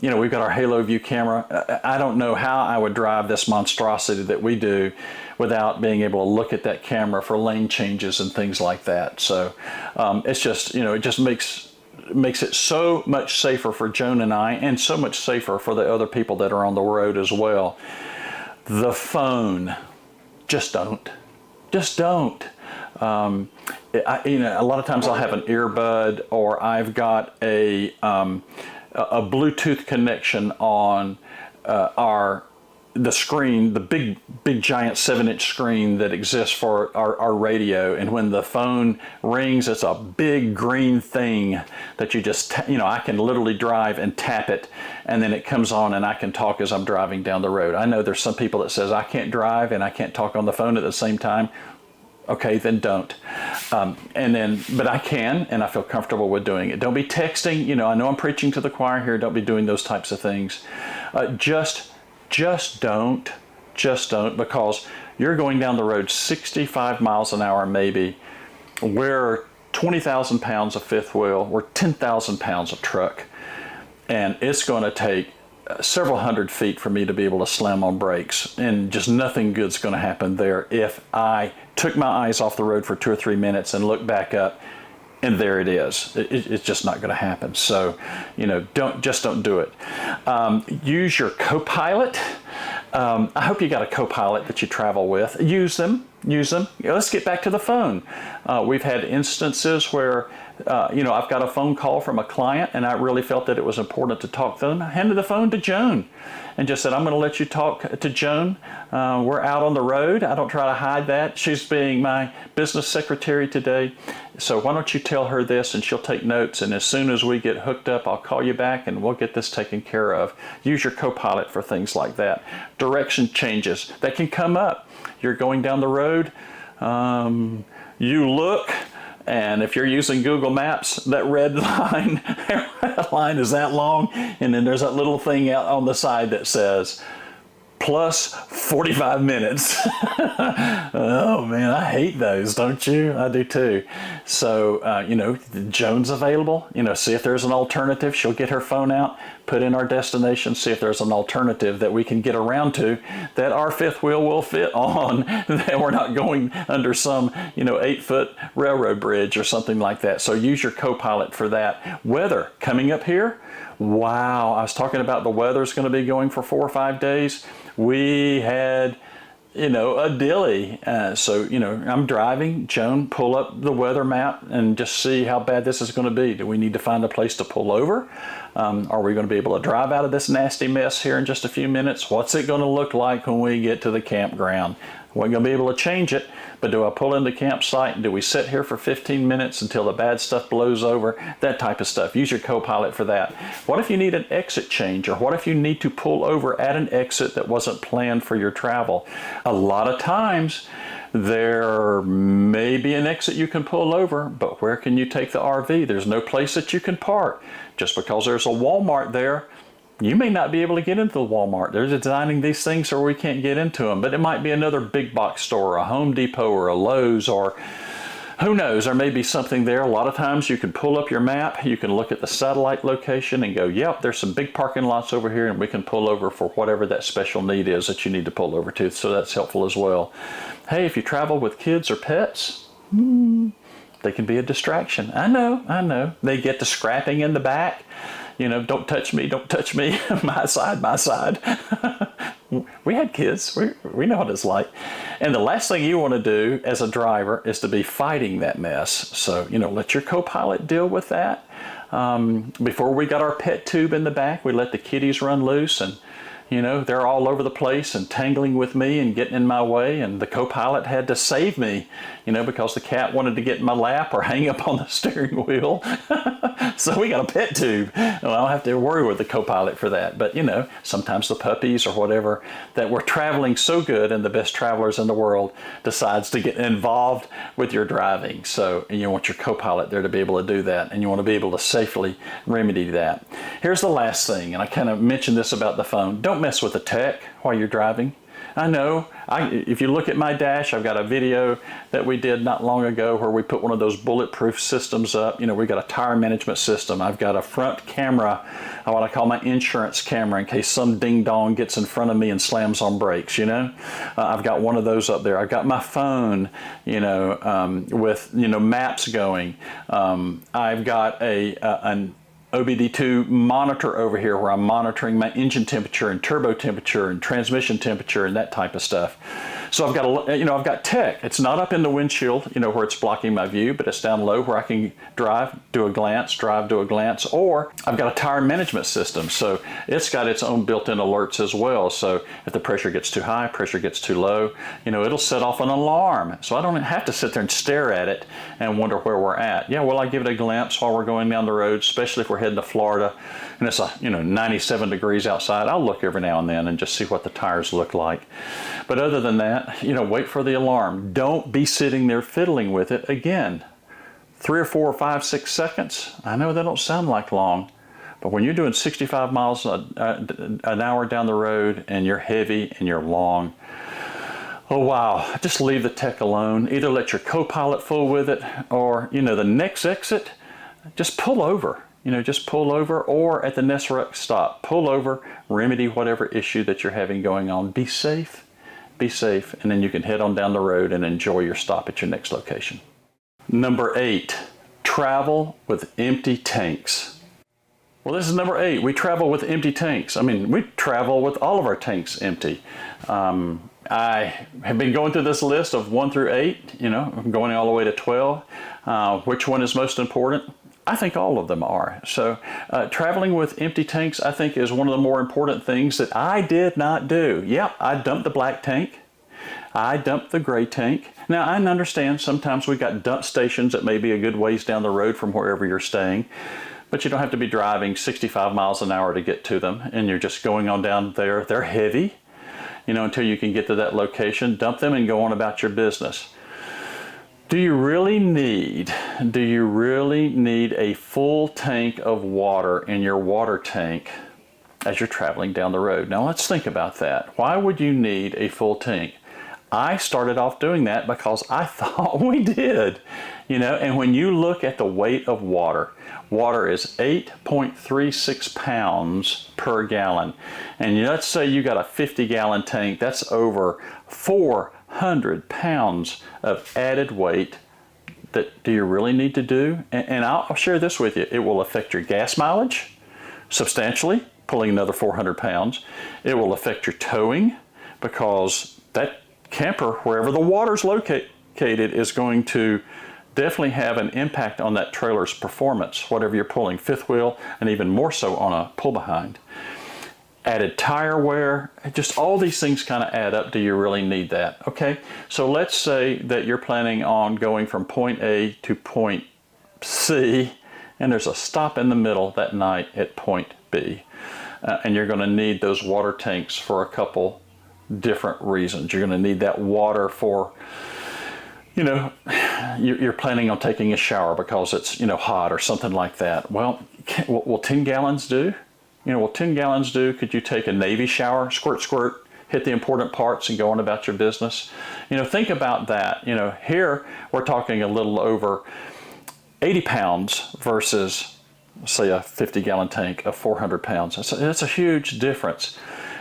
you know, we've got our Halo View camera. I don't know how I would drive this monstrosity that we do without being able to look at that camera for lane changes and things like that. So it's just, you know, it just makes it so much safer for Joan and I, and so much safer for the other people that are on the road as well. The phone, just don't. You know, a lot of times I'll have an earbud, or I've got a Bluetooth connection on the screen, the big giant 7-inch screen that exists for our radio. And when the phone rings, it's a big green thing that you just, you know, I can literally drive and tap it, and then it comes on and I can talk as I'm driving down the road. I know there's some people that says I can't drive and I can't talk on the phone at the same time. Okay, then don't. But I can, and I feel comfortable with doing it. Don't be texting. You know, I know I'm preaching to the choir here. Don't be doing those types of things. Just don't, because you're going down the road 65 miles an hour maybe. We're 20,000 pounds of fifth wheel. We're 10,000 pounds of truck. And it's going to take several hundred feet for me to be able to slam on brakes. And just nothing good's going to happen there if I took my eyes off the road for 2 or 3 minutes and looked back up, and there it is. It's just not going to happen. So, you know, don't do it. Use your co-pilot. I hope you got a co-pilot that you travel with. Use them. Let's get back to the phone. We've had instances where, you know, I've got a phone call from a client and I really felt that it was important to talk to them. I handed the phone to Joan and just said, I'm going to let you talk to Joan. We're out on the road. I don't try to hide that. She's being my business secretary today. So why don't you tell her this, and she'll take notes, and as soon as we get hooked up, I'll call you back and we'll get this taken care of. Use your co-pilot for things like that. Direction changes that can come up. You're going down the road, you look, and if you're using Google Maps, that red line is that long, and then there's that little thing out on the side that says plus 45 minutes. Oh man, I hate those, don't you? I do too. So, you know, Joan's available. You know, see if there's an alternative. She'll get her phone out, put in our destination, see if there's an alternative that we can get around to that our fifth wheel will fit on, that we're not going under some, you know, 8-foot railroad bridge or something like that. So use your co-pilot for that. Weather coming up here. Wow, I was talking about the weather's going to be going for 4 or 5 days. We had, you know, a dilly. So, you know, I'm driving. Joan, pull up the weather map and just see how bad this is going to be. Do we need to find a place to pull over? Are we going to be able to drive out of this nasty mess here in just a few minutes? What's it going to look like when we get to the campground? We're going to be able to change it, but do I pull in the campsite and do we sit here for 15 minutes until the bad stuff blows over? That type of stuff. Use your co-pilot for that. What if you need an exit change, or what if you need to pull over at an exit that wasn't planned for your travel? A lot of times There may be an exit you can pull over, but where can you take the RV? There's no place that you can park. Just because there's a Walmart there, you may not be able to get into the Walmart. They're designing these things so we can't get into them, but it might be another big box store, a Home Depot or a Lowe's, or who knows, there may be something there. A lot of times you can pull up your map, you can look at the satellite location and go, yep, there's some big parking lots over here, and we can pull over for whatever that special need is that you need to pull over to. So that's helpful as well. Hey, if you travel with kids or pets, they can be a distraction. I know. They get to scrapping in the back. You know, don't touch me, my side. We had kids, we know what it's like. And the last thing you want to do as a driver is to be fighting that mess. So, you know, let your co-pilot deal with that. Before we got our pet tube in the back, we let the kitties run loose, and you know, they're all over the place and tangling with me and getting in my way, and the co-pilot had to save me, you know, because the cat wanted to get in my lap or hang up on the steering wheel. So we got a pet tube. Well, I don't have to worry with the co-pilot for that. But, you know, sometimes the puppies or whatever that were traveling so good, and the best travelers in the world decides to get involved with your driving. So and you want your co-pilot there to be able to do that, and you want to be able to safely remedy that. Here's the last thing, and I kind of mentioned this about the phone. Don't mess with the tech while you're driving. I know, if you look at my dash, I've got a video that we did not long ago where we put one of those bulletproof systems up. You know, we've got a tire management system. I've got a front camera, what I call my insurance camera, in case some ding dong gets in front of me and slams on brakes, you know. I've got one of those up there. I've got my phone, you know, with, you know, maps going. I've got an OBD2 monitor over here where I'm monitoring my engine temperature and turbo temperature and transmission temperature and that type of stuff. So I've got I've got tech. It's not up in the windshield, you know, where it's blocking my view, but it's down low where I can drive, do a glance, or I've got a tire management system. So it's got its own built-in alerts as well. So if the pressure gets too high, pressure gets too low, you know, it'll set off an alarm. So I don't have to sit there and stare at it and wonder where we're at. Yeah, well, I give it a glance while we're going down the road, especially if we're heading to Florida and it's 97 degrees outside. I'll look every now and then and just see what the tires look like. But other than that, you know, wait for the alarm. Don't be sitting there fiddling with it. Again, 3 or 4 or 5, 6 seconds. I know they don't sound like long, but when you're doing 65 miles an hour down the road and you're heavy and you're long, oh wow, just leave the tech alone. Either let your co-pilot fool with it, or, you know, the next exit, just pull over. You know, just pull over, or at the next stop, pull over, remedy whatever issue that you're having going on. Be safe, and then you can head on down the road and enjoy your stop at your next location. Number 8, travel with empty tanks. Well, this is number 8. We travel with empty tanks. I mean, we travel with all of our tanks empty. I have been going through this list of 1 through 8, you know, I'm going all the way to 12. Which one is most important? I think all of them are. So traveling with empty tanks, I think, is one of the more important things that I did not do. Yep, I dumped the black tank. I dumped the gray tank. Now, I understand sometimes we've got dump stations that may be a good ways down the road from wherever you're staying, but you don't have to be driving 65 miles an hour to get to them, and you're just going on down there. They're heavy, you know, until you can get to that location. Dump them and go on about your business. Do you really need a full tank of water in your water tank as you're traveling down the road? Now let's think about that. Why would you need a full tank? I started off doing that because I thought we did, you know, and when you look at the weight of water, water is 8.36 pounds per gallon. And let's say you got a 50-gallon tank, that's over 400 pounds of added weight. Do you really need to do? And I'll share this with you. It will affect your gas mileage substantially, pulling another 400 pounds. It will affect your towing, because that camper, wherever the water's located, is going to definitely have an impact on that trailer's performance, whatever you're pulling, fifth wheel, and even more so on a pull behind. Added tire wear, just all these things kind of add up. Do you really need that? Okay, so let's say that you're planning on going from point A to point C, and there's a stop in the middle that night at point B. And you're going to need those water tanks for a couple different reasons. You're going to need that water for you know, you're planning on taking a shower because it's, you know, hot or something like that. Well, will 10 gallons do? You know, will 10 gallons do? Could you take a Navy shower, squirt, squirt, hit the important parts and go on about your business? You know, think about that. You know, here we're talking a little over 80 pounds versus, say, a 50-gallon tank of 400 pounds. That's a huge difference.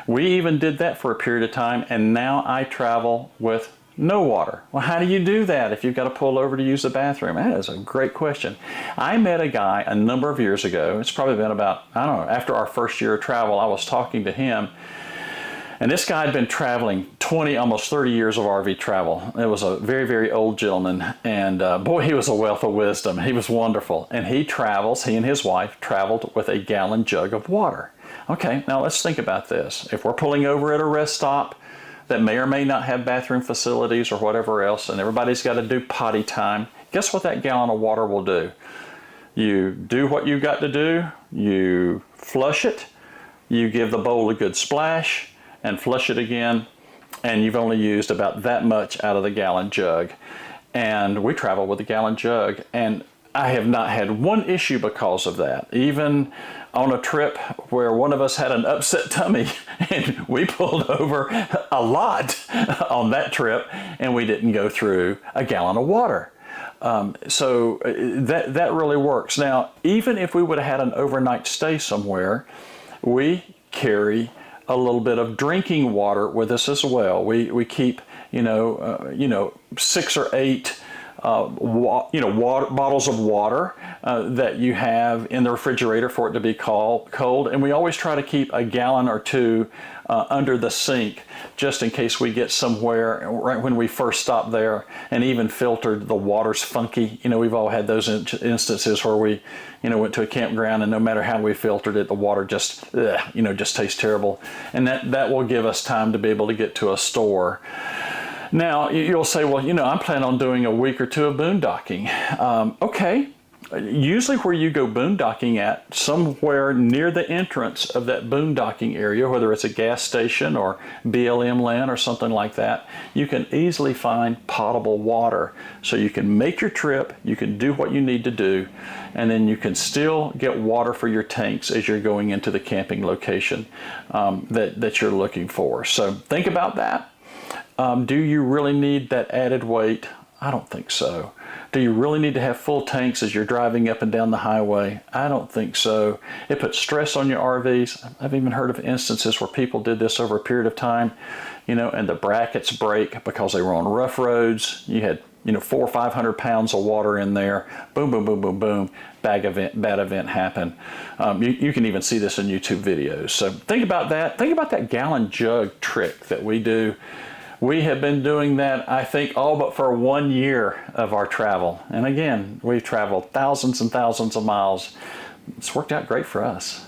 We even did that for a period of time, and now I travel with no water. Well, how do you do that if you've got to pull over to use the bathroom? That is a great question. I met a guy a number of years ago. It's probably been about, I don't know, after our first year of travel, I was talking to him. And this guy had been traveling 20, almost 30 years of RV travel. It was a very, very old gentleman. And boy, he was a wealth of wisdom. He was wonderful. And he and his wife traveled with a gallon jug of water. Okay, now let's think about this. If we're pulling over at a rest stop that may or may not have bathroom facilities or whatever else, and everybody's got to do potty time, guess what that gallon of water will do? You do what you've got to do, you flush it, you give the bowl a good splash, and flush it again, and you've only used about that much out of the gallon jug. And we travel with a gallon jug, and I have not had one issue because of that. Even on a trip where one of us had an upset tummy and we pulled over a lot on that trip and we didn't go through a gallon of water. So that really works. Now, even if we would have had an overnight stay somewhere, we carry a little bit of drinking water with us as well. We keep, 6 or 8 bottles of water that you have in the refrigerator for it to be cold, and we always try to keep a gallon or 2 under the sink just in case we get somewhere right when we first stop there, and even filtered, the water's funky. You know, we've all had those instances where we went to a campground and no matter how we filtered it, the water just tastes terrible, and that will give us time to be able to get to a store. Now, you'll say, well, I'm planning on doing a week or 2 of boondocking. Okay, usually where you go boondocking at, somewhere near the entrance of that boondocking area, whether it's a gas station or BLM land or something like that, you can easily find potable water. So you can make your trip, you can do what you need to do, and then you can still get water for your tanks as you're going into the camping location that you're looking for. So think about that. Do you really need that added weight? I don't think so. Do you really need to have full tanks as you're driving up and down the highway? I don't think so. It puts stress on your RVs. I've even heard of instances where people did this over a period of time, and the brackets break because they were on rough roads. You had 400 or 500 pounds of water in there. Boom, boom, boom, boom, boom. Bad event happened. You can even see this in YouTube videos. So think about that. Think about that gallon jug trick that we do. We have been doing that, I think, all but for 1 year of our travel. And again, we've traveled thousands and thousands of miles. It's worked out great for us.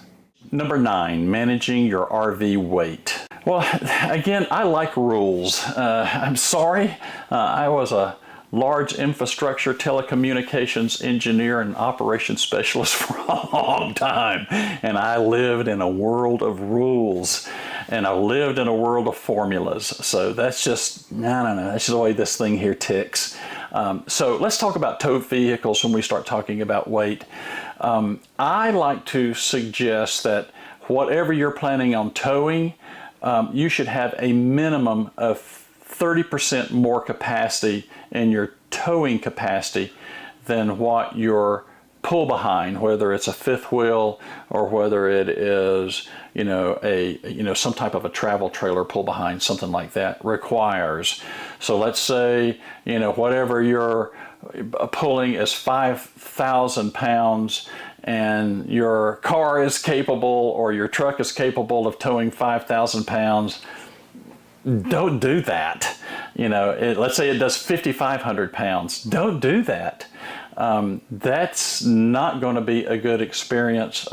Number 9, managing your RV weight. Well, again, I like rules. I'm sorry, I was a large infrastructure telecommunications engineer and operations specialist for a long time. And I lived in a world of rules. And I lived in a world of formulas. So that's just, I don't know, that's just the way this thing here ticks. So let's talk about towed vehicles when we start talking about weight. I like to suggest that whatever you're planning on towing, you should have a minimum of 30% more capacity in your towing capacity than what your pull behind, whether it's a fifth wheel or whether it is, some type of a travel trailer pull behind, something like that requires. So let's say, whatever you're pulling is 5,000 pounds and your car is capable or your truck is capable of towing 5,000 pounds. Don't do that. Let's say it does 5,500 pounds. Don't do that. That's not going to be a good experience.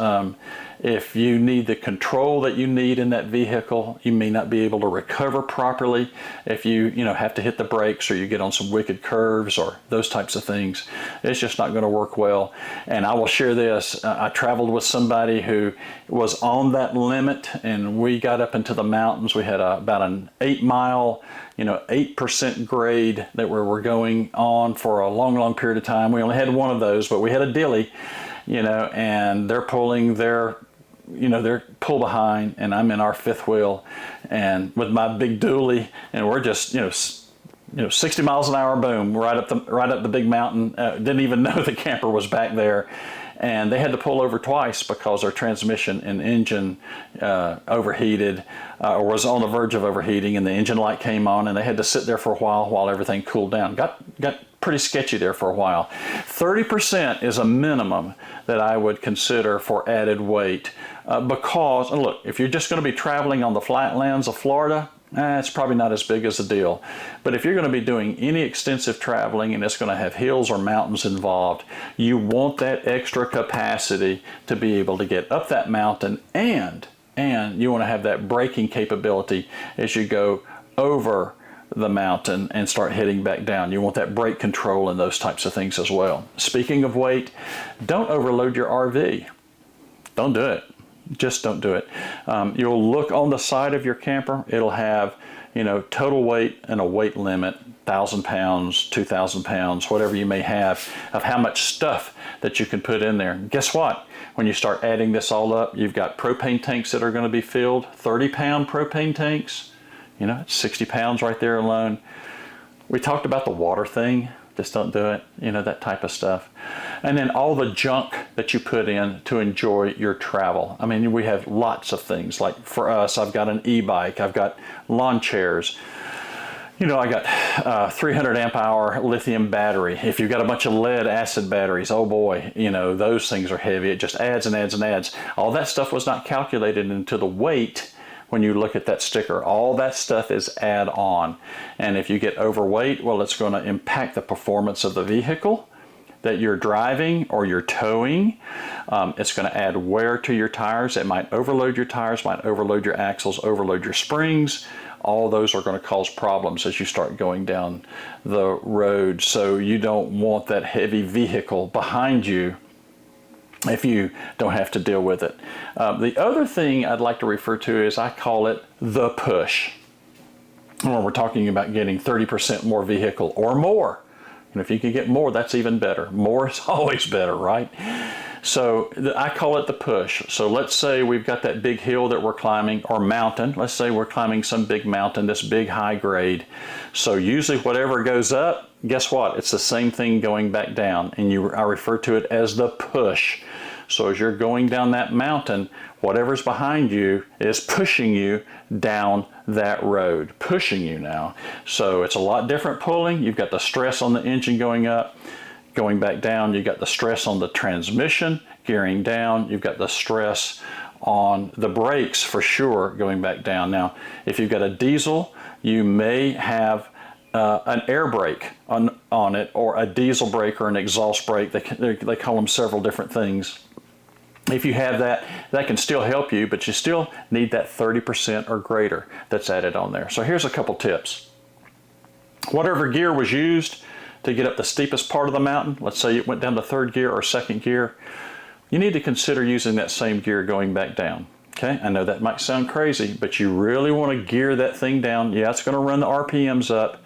If you need the control that you need in that vehicle, you may not be able to recover properly if you have to hit the brakes, or you get on some wicked curves or those types of things. It's just not going to work well. And I will share this. I traveled with somebody who was on that limit, and we got up into the mountains. We had about an 8-mile 8% grade that we were going on for a long period of time. We only had one of those, but we had a dilly, and they're pulling their pull behind, and I'm in our fifth wheel, and with my big dually, and we're just 60 miles an hour, boom, right up the big mountain. Didn't even know the camper was back there. And they had to pull over twice because their transmission and engine overheated, or was on the verge of overheating, and the engine light came on, and they had to sit there for a while everything cooled down. Got pretty sketchy there for a while. 30% is a minimum that I would consider for added weight, because, and look, if you're just going to be traveling on the flatlands of Florida, it's probably not as big as a deal. But if you're going to be doing any extensive traveling and it's going to have hills or mountains involved, you want that extra capacity to be able to get up that mountain, and you want to have that braking capability as you go over the mountain and start heading back down. You want that brake control and those types of things as well. Speaking of weight, don't overload your RV. Don't do it. Just don't do it. You'll look on the side of your camper. It'll have, total weight and a weight limit, 1,000 pounds, 2,000 pounds, whatever you may have, of how much stuff that you can put in there. Guess what? When you start adding this all up, you've got propane tanks that are going to be filled, 30-pound propane tanks. It's 60 pounds right there alone. We talked about the water thing. Just don't do it, that type of stuff. And then all the junk that you put in to enjoy your travel. I mean, we have lots of things. Like for us, I've got an e-bike, I've got lawn chairs. I got 300 amp hour lithium battery. If you've got a bunch of lead acid batteries, oh boy, those things are heavy. It just adds and adds and adds. All that stuff was not calculated into the weight. When you look at that sticker, all that stuff is add on. And if you get overweight, well, it's going to impact the performance of the vehicle that you're driving or you're towing. It's going to add wear to your tires. It might overload your tires, might overload your axles, overload your springs. All those are going to cause problems as you start going down the road. So you don't want that heavy vehicle behind you if you don't have to deal with it. The other thing I'd like to refer to is, I call it the push. When we're talking about getting 30% more vehicle or more. And if you can get more, that's even better. More is always better, right? So I call it the push. So let's say we've got that big hill that we're climbing, or mountain. Let's say we're climbing some big mountain, this big high grade. So usually whatever goes up, guess what? It's the same thing going back down. And I refer to it as the push. So as you're going down that mountain, whatever's behind you is pushing you down that road, pushing you now. So it's a lot different pulling. You've got the stress on the engine going up, going back down. You've got the stress on the transmission, gearing down. You've got the stress on the brakes for sure, going back down. Now, if you've got a diesel, you may have an air brake on it, or a diesel brake, or an exhaust brake. They call them several different things. If you have that, that can still help you, but you still need that 30% or greater that's added on there. So here's a couple tips. Whatever gear was used to get up the steepest part of the mountain, let's say it went down to third gear or second gear, you need to consider using that same gear going back down. Okay, I know that might sound crazy, but you really want to gear that thing down. Yeah, it's going to run the RPMs up,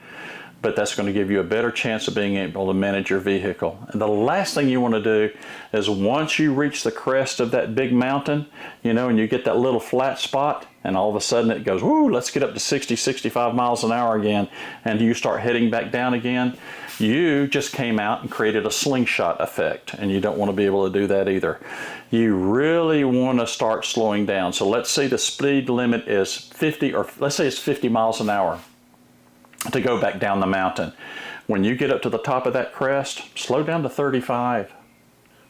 but that's going to give you a better chance of being able to manage your vehicle. And the last thing you want to do is, once you reach the crest of that big mountain, and you get that little flat spot, and all of a sudden it goes, whoo, let's get up to 60, 65 miles an hour again, and you start heading back down again, you just came out and created a slingshot effect, and you don't want to be able to do that either. You really want to start slowing down. So let's say the speed limit is 50, or let's say it's 50 miles an hour. To go back down the mountain. When you get up to the top of that crest, slow down to 35,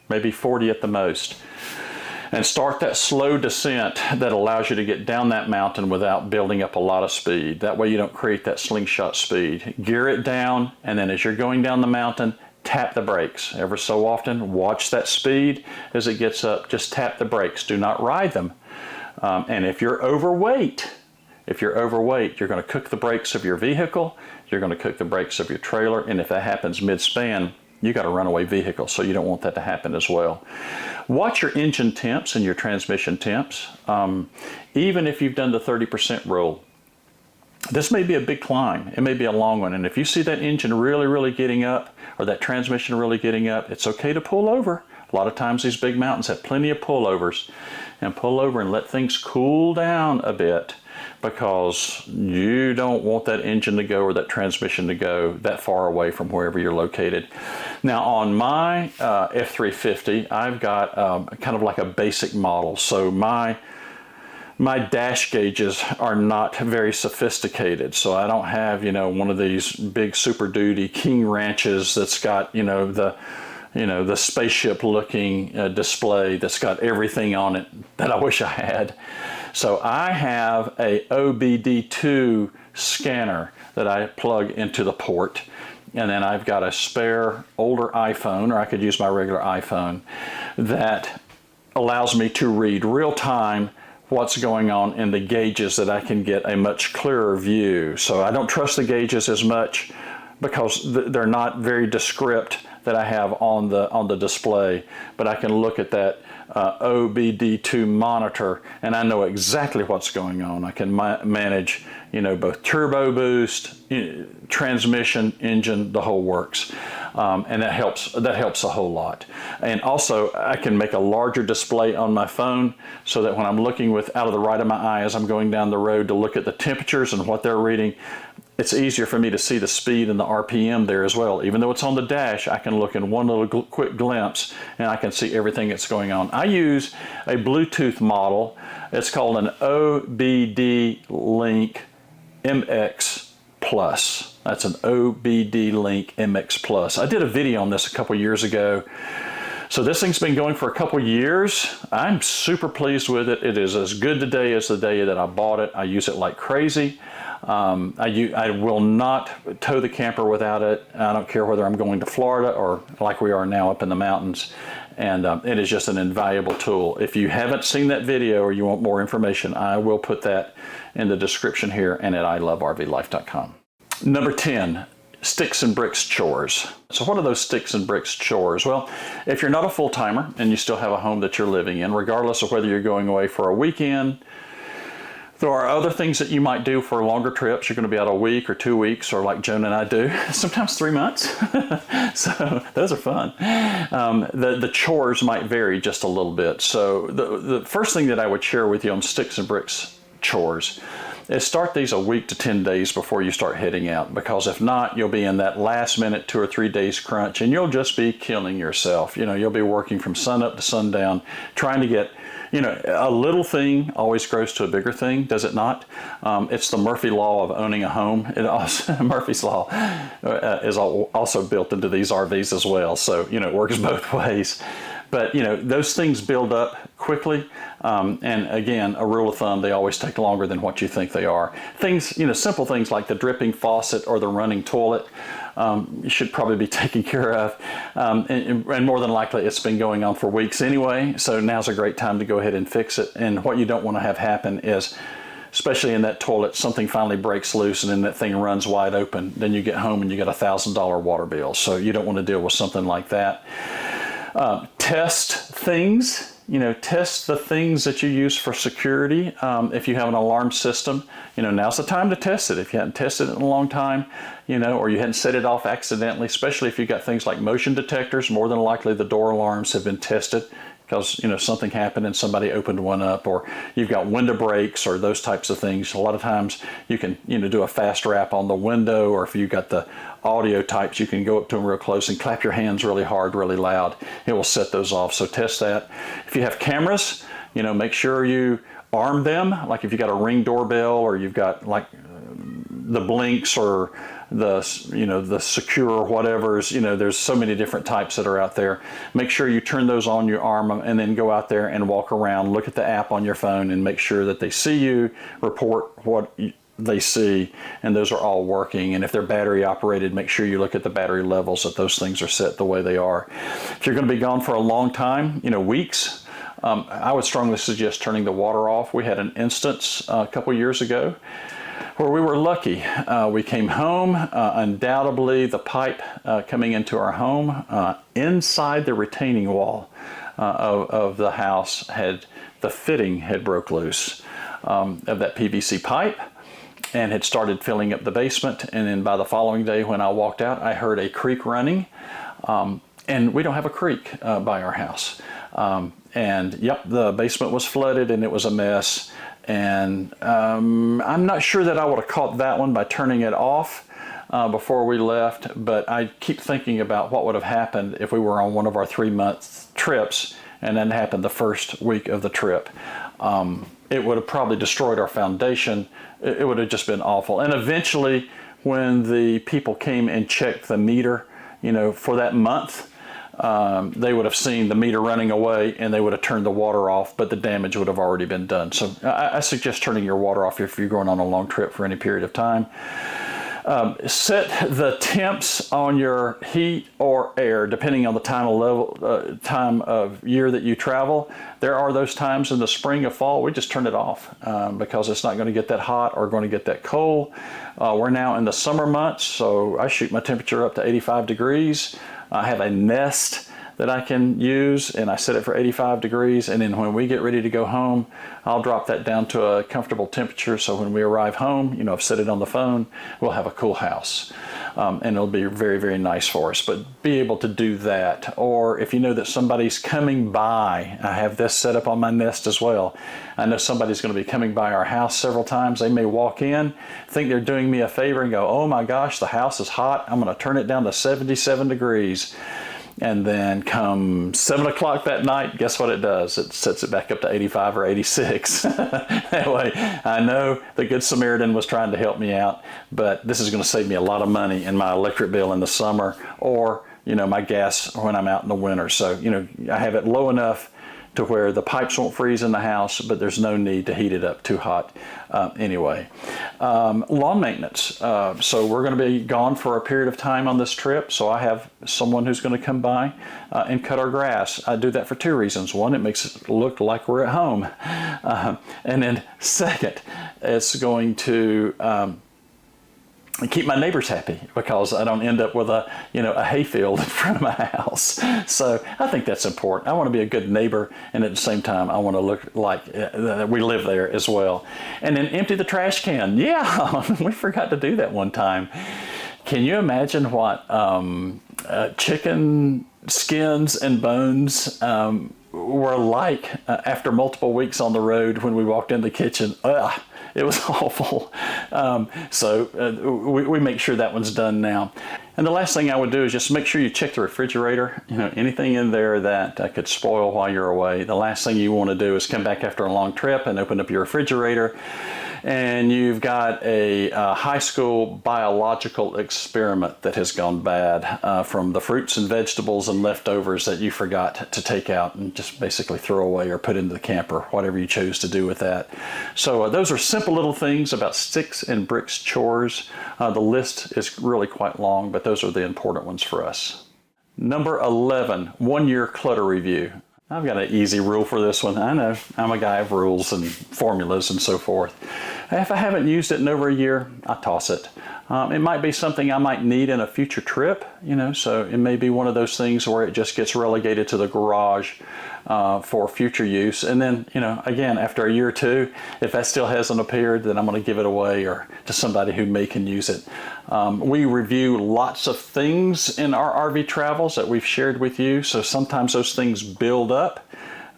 maybe 40 at the most, and start that slow descent that allows you to get down that mountain without building up a lot of speed. That way you don't create that slingshot speed. Gear it down, and then as you're going down the mountain, tap the brakes. Ever so often, watch that speed as it gets up. Just tap the brakes. Do not ride them. And if you're overweight, you're going to cook the brakes of your vehicle, you're going to cook the brakes of your trailer, and if that happens mid-span, you got a runaway vehicle, so you don't want that to happen as well. Watch your engine temps and your transmission temps. Even if you've done the 30% rule, this may be a big climb. It may be a long one, and if you see that engine really getting up, or that transmission really getting up, it's okay to pull over. A lot of times these big mountains have plenty of pullovers, and pull over and let things cool down a bit, because you don't want that engine to go or that transmission to go that far away from wherever you're located. Now on my F350, I've got kind of like a basic model. So my dash gauges are not very sophisticated. So I don't have, one of these big Super Duty King Ranches that's got, the spaceship looking display that's got everything on it that I wish I had. So I have a OBD2 scanner that I plug into the port, and then I've got a spare older iPhone, or I could use my regular iPhone, that allows me to read real time what's going on in the gauges, that I can get a much clearer view. So I don't trust the gauges as much because they're not very descript that I have on the display, but I can look at that OBD2 monitor and I know exactly what's going on. I can manage, both turbo boost, transmission, engine, the whole works, and that helps a whole lot. And also, I can make a larger display on my phone so that when I'm looking out of the right of my eye as I'm going down the road to look at the temperatures and what they're reading, it's easier for me to see the speed and the RPM there as well. Even though it's on the dash, I can look in one little quick glimpse and I can see everything that's going on. I use a Bluetooth model. It's called an OBD Link MX Plus. That's an OBD Link MX Plus. I did a video on this a couple years ago. So this thing's been going for a couple years. I'm super pleased with it. It is as good today as the day that I bought it. I use it like crazy. I will not tow the camper without it. I don't care whether I'm going to Florida or like we are now up in the mountains. And it is just an invaluable tool. If you haven't seen that video or you want more information, I will put that in the description here and at ilovervlife.com. Number 10, sticks and bricks chores. So what are those sticks and bricks chores? Well, if you're not a full-timer and you still have a home that you're living in, regardless of whether you're going away for a weekend, there are other things that you might do for longer trips. You're going to be out a week or 2 weeks, or like Joan and I do, sometimes 3 months. So those are fun. The chores might vary just a little bit. So the first thing that I would share with you on sticks and bricks chores is start these a week to 10 days before you start heading out, because if not, you'll be in that last minute 2 or 3 days crunch and you'll just be killing yourself. You'll be working from sun up to sundown trying to get, a little thing always grows to a bigger thing, does it not? It's the Murphy Law of owning a home. Murphy's Law is also built into these RVs as well. So, it works both ways. But, those things build up quickly. And again, a rule of thumb, they always take longer than what you think they are. Things, simple things like the dripping faucet or the running toilet, you should probably be taken care of. And more than likely, it's been going on for weeks anyway. So now's a great time to go ahead and fix it. And what you don't want to have happen is, especially in that toilet, something finally breaks loose and then that thing runs wide open. Then you get home and you get a $1,000 water bill. So you don't want to deal with something like that. Test things. Test the things that you use for security. If you have an alarm system, now's the time to test it. If you hadn't tested it in a long time, or you hadn't set it off accidentally, especially if you've got things like motion detectors, more than likely the door alarms have been tested because, something happened and somebody opened one up, or you've got window brakes or those types of things. A lot of times you can, do a fast rap on the window, or if you've got the audio types, you can go up to them real close and clap your hands really hard, really loud. It will set those off. So test that. If you have cameras, make sure you arm them. Like if you got a Ring doorbell, or you've got like the blinks, or the secure whatever's, there's so many different types that are out there. Make sure you turn those on, you arm them, and then go out there and walk around, look at the app on your phone and make sure that they see you, report they see, and those are all working. And if they're battery operated, make sure you look at the battery levels, that those things are set the way they are. If you're going to be gone for a long time, weeks, I would strongly suggest turning the water off. We had an instance a couple years ago where we were lucky. We came home, undoubtedly the pipe coming into our home inside the retaining wall of the house, the fitting had broke loose of that PVC pipe and had started filling up the basement. And then by the following day when I walked out, I heard a creek running. And we don't have a creek by our house. And yep, the basement was flooded and it was a mess. And I'm not sure that I would have caught that one by turning it off before we left, but I keep thinking about what would have happened if we were on one of our 3-month trips and then happened the first week of the trip. It would have probably destroyed our foundation. It would have just been awful. And eventually, when the people came and checked the meter, for that month, they would have seen the meter running away and they would have turned the water off, but the damage would have already been done. So I suggest turning your water off if you're going on a long trip for any period of time. Set the temps on your heat or air, depending on the time of year that you travel. There are those times in the spring or fall, we just turn it off because it's not going to get that hot or going to get that cold. We're now in the summer months, so I shoot my temperature up to 85 degrees. I have a Nest that I can use, and I set it for 85 degrees, and then when we get ready to go home, I'll drop that down to a comfortable temperature, so when we arrive home, I've set it on the phone, we'll have a cool house. And it'll be very, very nice for us, but be able to do that. Or if you know that somebody's coming by, I have this set up on my Nest as well. I know somebody's going to be coming by our house several times. They may walk in, think they're doing me a favor and go, oh my gosh, the house is hot, I'm going to turn it down to 77 degrees. And then come 7 o'clock that night, guess what it does? It sets it back up to 85 or 86. Anyway, I know the Good Samaritan was trying to help me out, but this is going to save me a lot of money in my electric bill in the summer, or my gas when I'm out in the winter. So I have it low enough to where the pipes won't freeze in the house, but there's no need to heat it up too hot anyway. Lawn maintenance. So we're going to be gone for a period of time on this trip, so I have someone who's going to come by and cut our grass. I do that for 2 reasons. One, it makes it look like we're at home. And then second, it's going to and keep my neighbors happy because I don't end up with a hayfield in front of my house. So I think that's important. I want to be a good neighbor, and at the same time I want to look like we live there as well. And then empty the trash can. Yeah, we forgot to do that one time. Can you imagine what chicken skins and bones were like after multiple weeks on the road when we walked in the kitchen? Ugh. It was awful. So we make sure that one's done now. And the last thing I would do is just make sure you check the refrigerator. Anything in there that could spoil while you're away. The last thing you want to do is come back after a long trip and open up your refrigerator and you've got a high school biological experiment that has gone bad from the fruits and vegetables and leftovers that you forgot to take out and just basically throw away or put into the camper, whatever you chose to do with that. So those are simple little things about sticks and bricks chores. The list is really quite long, but those are the important ones for us. Number 11, 1-year clutter review. I've got an easy rule for this one. I know I'm a guy of rules and formulas and so forth. If I haven't used it in over a year, I toss it. It might be something I might need in a future trip, so it may be one of those things where it just gets relegated to the garage for future use. And then, again, after a year or two, if that still hasn't appeared, then I'm going to give it away or to somebody who can use it. We review lots of things in our RV travels that we've shared with you. So sometimes those things build up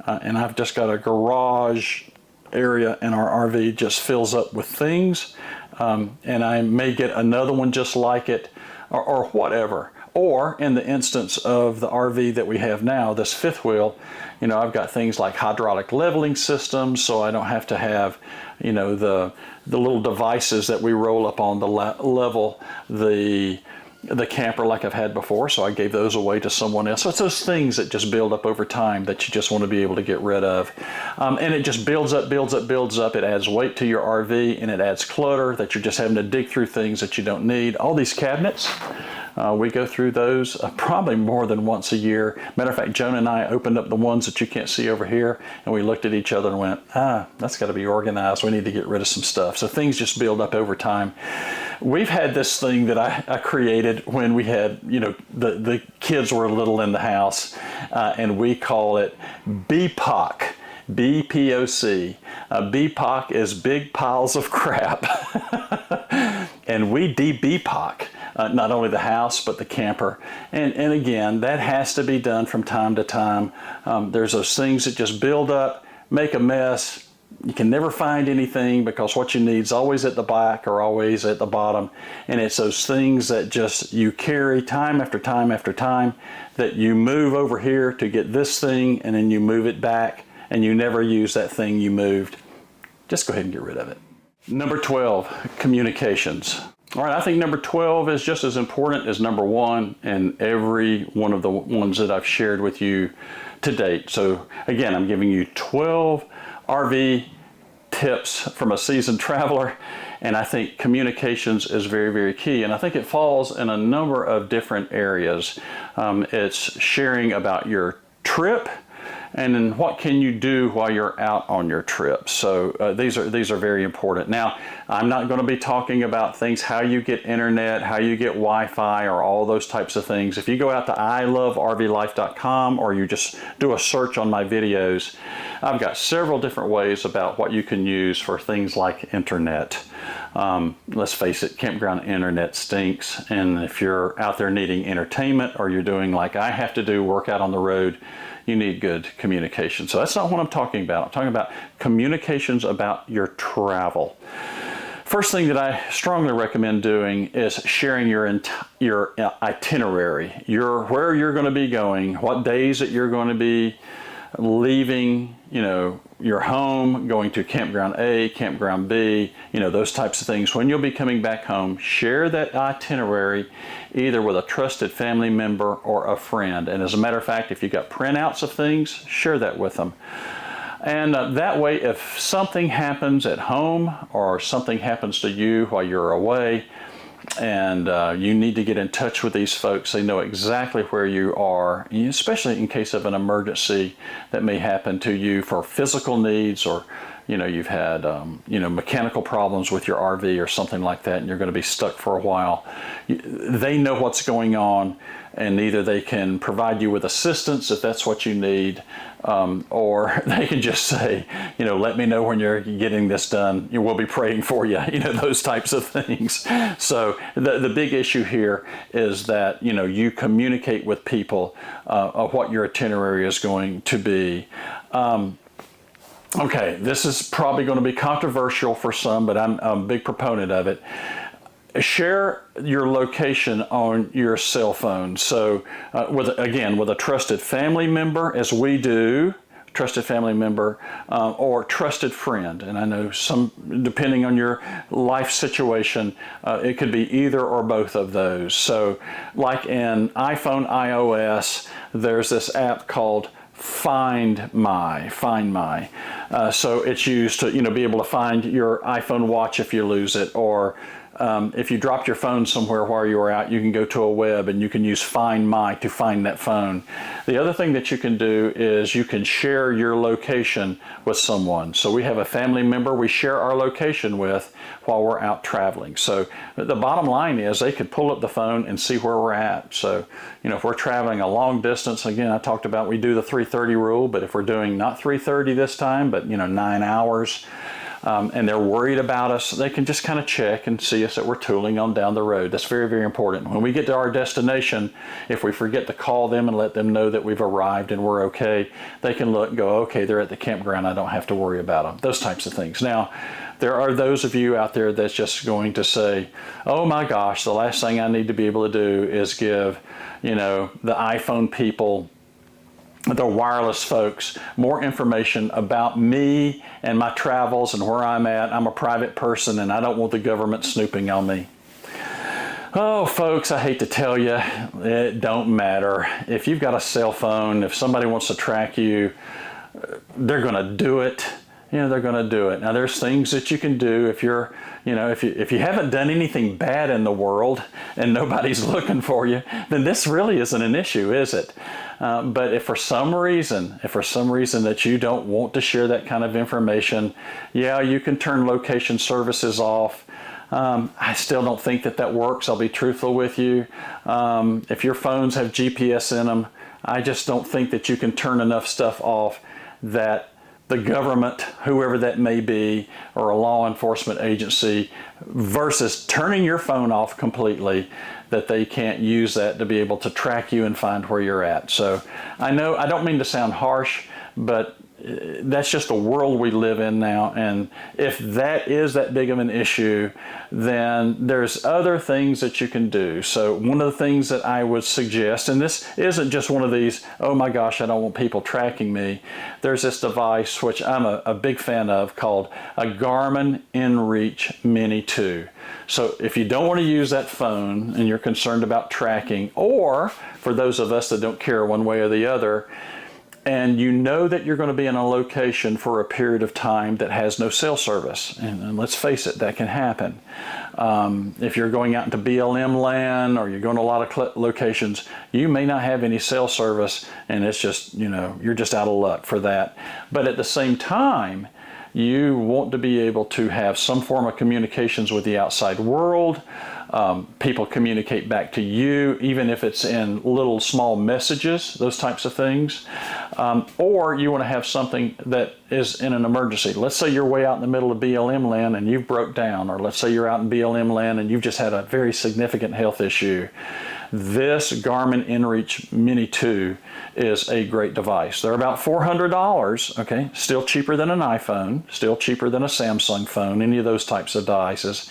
and I've just got a garage area in our RV just fills up with things. And I may get another one just like it or whatever. Or in the instance of the RV that we have now, this fifth wheel, I've got things like hydraulic leveling systems, so I don't have to have, the little devices that we roll up on the level the the camper like I've had before, so I gave those away to someone else. So it's those things that just build up over time that you just want to be able to get rid of. And it just builds up, builds up, builds up. It adds weight to your RV, and it adds clutter that you're just having to dig through things that you don't need. All these cabinets, we go through those probably more than once a year. Matter of fact, Joan and I opened up the ones that you can't see over here, and we looked at each other and went, that's got to be organized. We need to get rid of some stuff. So things just build up over time. We've had this thing that I created when we had, the kids were little in the house, and we call it BPOC. BPOC. BPOC is big piles of crap. And we de-BPOC. Not only the house, but the camper. And again, that has to be done from time to time. There's those things that just build up, make a mess. You can never find anything because what you need is always at the back or always at the bottom. And it's those things that just you carry time after time after time that you move over here to get this thing, and then you move it back and you never use that thing you moved. Just go ahead and get rid of it. Number 12, communications. All right, I think number 12 is just as important as number 1 and every one of the ones that I've shared with you to date. So again, I'm giving you 12 RV tips from a seasoned traveler, and I think communications is very, very key. And I think it falls in a number of different areas. It's sharing about your trip, and then what can you do while you're out on your trip. So these are very important. Now, I'm not going to be talking about things, how you get internet, how you get Wi-Fi, or all those types of things. If you go out to ilovervlife.com, or you just do a search on my videos, I've got several different ways about what you can use for things like internet. Let's face it, campground internet stinks, and if you're out there needing entertainment, or you're doing like I have to do, work out on the road, you need good communication. So that's not what I'm talking about. I'm talking about communications about your travel. First thing that I strongly recommend doing is sharing your itinerary, where you're going to be going, what days that you're going to be leaving, your home, going to campground A, campground B, those types of things. When you'll be coming back home, share that itinerary either with a trusted family member or a friend. And as a matter of fact, if you've got printouts of things, share that with them. And that way, if something happens at home or something happens to you while you're away, and you need to get in touch with these folks, they know exactly where you are, especially in case of an emergency that may happen to you for physical needs, or you've had mechanical problems with your RV or something like that, and you're going to be stuck for a while. They know what's going on, and either they can provide you with assistance if that's what you need, or they can just say, let me know when you're getting this done. We'll be praying for you, those types of things. So the big issue here is that, you communicate with people what your itinerary is going to be. Okay, this is probably going to be controversial for some, but I'm a big proponent of it. Share your location on your cell phone. So with a trusted family member, as we do, trusted family member, or trusted friend. And I know some, depending on your life situation, it could be either or both of those. So like in iPhone, iOS, there's this app called Find My. So it's used to be able to find your iPhone watch if you lose it, or if you dropped your phone somewhere while you were out, you can go to a web and you can use Find My to find that phone. The other thing that you can do is you can share your location with someone. So we have a family member we share our location with while we're out traveling. So the bottom line is they could pull up the phone and see where we're at. So, if we're traveling a long distance, again, I talked about we do the 3:30 rule, but if we're doing not 3:30 this time, but 9 hours, and they're worried about us, they can just kind of check and see us that we're tooling on down the road. That's very, very important. When we get to our destination, if we forget to call them and let them know that we've arrived and we're okay, they can look and go, okay, they're at the campground, I don't have to worry about them. Those types of things. Now, there are those of you out there that's just going to say, oh my gosh, the last thing I need to be able to do is give, the iPhone people, the wireless folks, more information about me and my travels and where I'm at. I'm a private person and I don't want the government snooping on me. Oh, folks, I hate to tell you, it don't matter. If you've got a cell phone, if somebody wants to track you, they're going to do it. They're going to do it. Now, there's things that you can do if you're, if you haven't done anything bad in the world and nobody's looking for you, then this really isn't an issue, is it? But if for some reason that you don't want to share that kind of information, yeah, you can turn location services off. I still don't think that works. I'll be truthful with you. If your phones have GPS in them, I just don't think that you can turn enough stuff off that the government, whoever that may be, or a law enforcement agency, versus turning your phone off completely, that they can't use that to be able to track you and find where you're at. So I know I don't mean to sound harsh, but that's just the world we live in now, and if that is that big of an issue, then there's other things that you can do. So one of the things that I would suggest, and this isn't just one of these, oh my gosh, I don't want people tracking me. There's this device which I'm a big fan of called a Garmin inReach Mini 2. So if you don't want to use that phone and you're concerned about tracking, or for those of us that don't care one way or the other, and you know that you're going to be in a location for a period of time that has no cell service, and let's face it, that can happen. If you're going out into BLM land or you're going to a lot of locations, you may not have any cell service, and it's just, you're just out of luck for that. But at the same time, you want to be able to have some form of communications with the outside world. People communicate back to you, even if it's in little small messages, those types of things. Or you want to have something that is in an emergency. Let's say you're way out in the middle of BLM land and you broke down, or let's say you're out in BLM land and you've just had a very significant health issue. This Garmin inReach Mini 2 is a great device. They're about $400, okay? Still cheaper than an iPhone, still cheaper than a Samsung phone, any of those types of devices.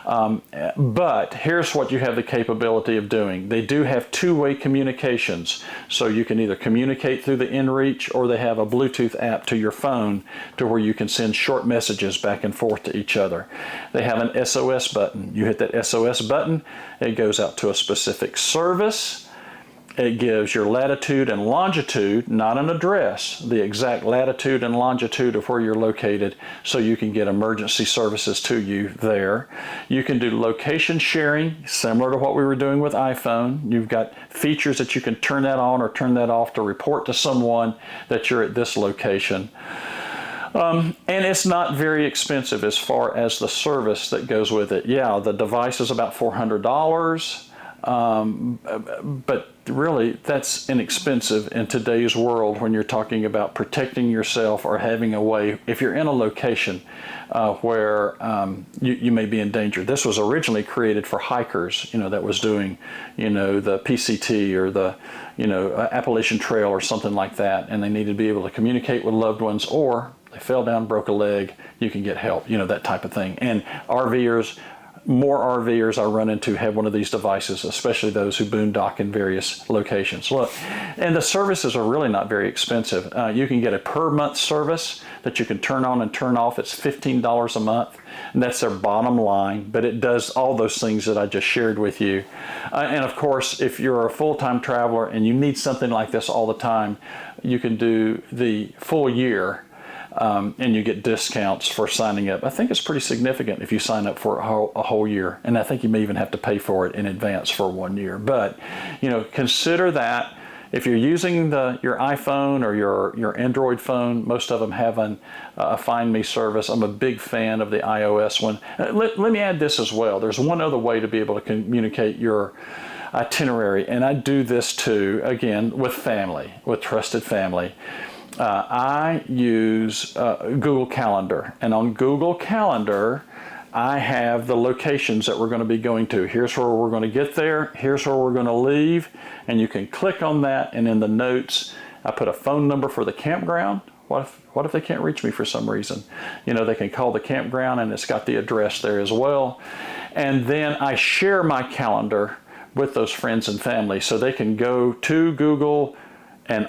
But here's what you have the capability of doing. They do have two-way communications, so you can either communicate through the inReach, or they have a Bluetooth app to your phone to where you can send short messages back and forth to each other. They have an SOS button. You hit that SOS button, it goes out to a specific service. It gives your latitude and longitude, not an address, the exact latitude and longitude of where you're located, so you can get emergency services to you there. You can do location sharing, similar to what we were doing with iPhone. You've got features that you can turn that on or turn that off to report to someone that you're at this location. And it's not very expensive as far as the service that goes with it. Yeah, the device is about $400. But really, that's inexpensive in today's world when you're talking about protecting yourself or having a way, if you're in a location where you may be in danger. This was originally created for hikers, that was doing, the PCT or the, Appalachian Trail or something like that, and they needed to be able to communicate with loved ones, or they fell down, broke a leg, you can get help, that type of thing. And more RVers I run into have one of these devices, especially those who boondock in various locations. Look, and the services are really not very expensive. You can get a per month service that you can turn on and turn off. It's $15 a month, and that's their bottom line, but it does all those things that I just shared with you. And of course, if you're a full-time traveler and you need something like this all the time, you can do the full year. And you get discounts for signing up. I think it's pretty significant if you sign up for a whole year, and I think you may even have to pay for it in advance for 1 year. But consider that. If you're using your iPhone or your Android phone, most of them have a Find Me service. I'm a big fan of the iOS one. Let me add this as well. There's one other way to be able to communicate your itinerary, and I do this too, again, with family, with trusted family. I use Google Calendar, and on Google Calendar I have the locations that we're going to be going to. Here's where we're going to get there, here's where we're going to leave, and you can click on that, and in the notes I put a phone number for the campground. What if they can't reach me for some reason? They can call the campground, and it's got the address there as well. And then I share my calendar with those friends and family, so they can go to Google and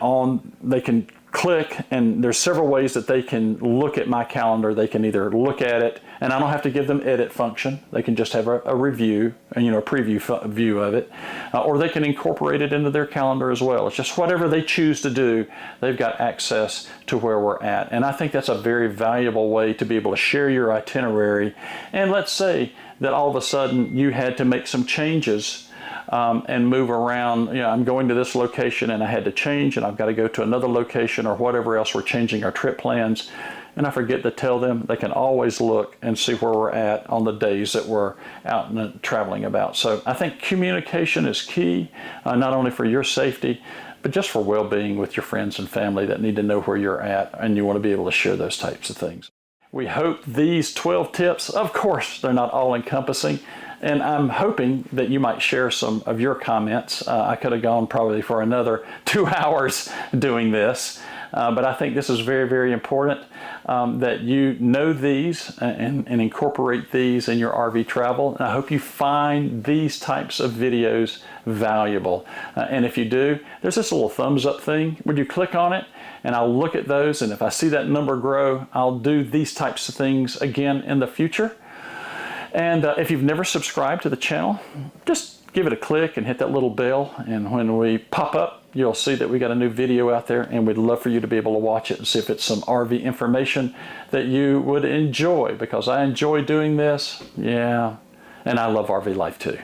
they can click, and there's several ways that they can look at my calendar. They can either look at it, and I don't have to give them edit function. They can just have a review, a preview view of it, or they can incorporate it into their calendar as well. It's just whatever they choose to do, they've got access to where we're at. And I think that's a very valuable way to be able to share your itinerary. And let's say that all of a sudden you had to make some changes and move around. I'm going to this location and I had to change, and I've got to go to another location or whatever else. We're changing our trip plans, and I forget to tell them. They can always look and see where we're at on the days that we're out and traveling about. So I think communication is key, not only for your safety, but just for well-being with your friends and family that need to know where you're at, and you want to be able to share those types of things. We hope these 12 tips, of course, they're not all-encompassing, and I'm hoping that you might share some of your comments. I could have gone probably for another 2 hours doing this, but I think this is very, very important that you know these and incorporate these in your RV travel. And I hope you find these types of videos valuable. And if you do, there's this little thumbs up thing. Would you click on it? And I'll look at those, and if I see that number grow, I'll do these types of things again in the future. And if you've never subscribed to the channel, just give it a click and hit that little bell, and when we pop up, you'll see that we got a new video out there, and we'd love for you to be able to watch it and see if it's some RV information that you would enjoy, because I enjoy doing this. Yeah, and I love RV life too.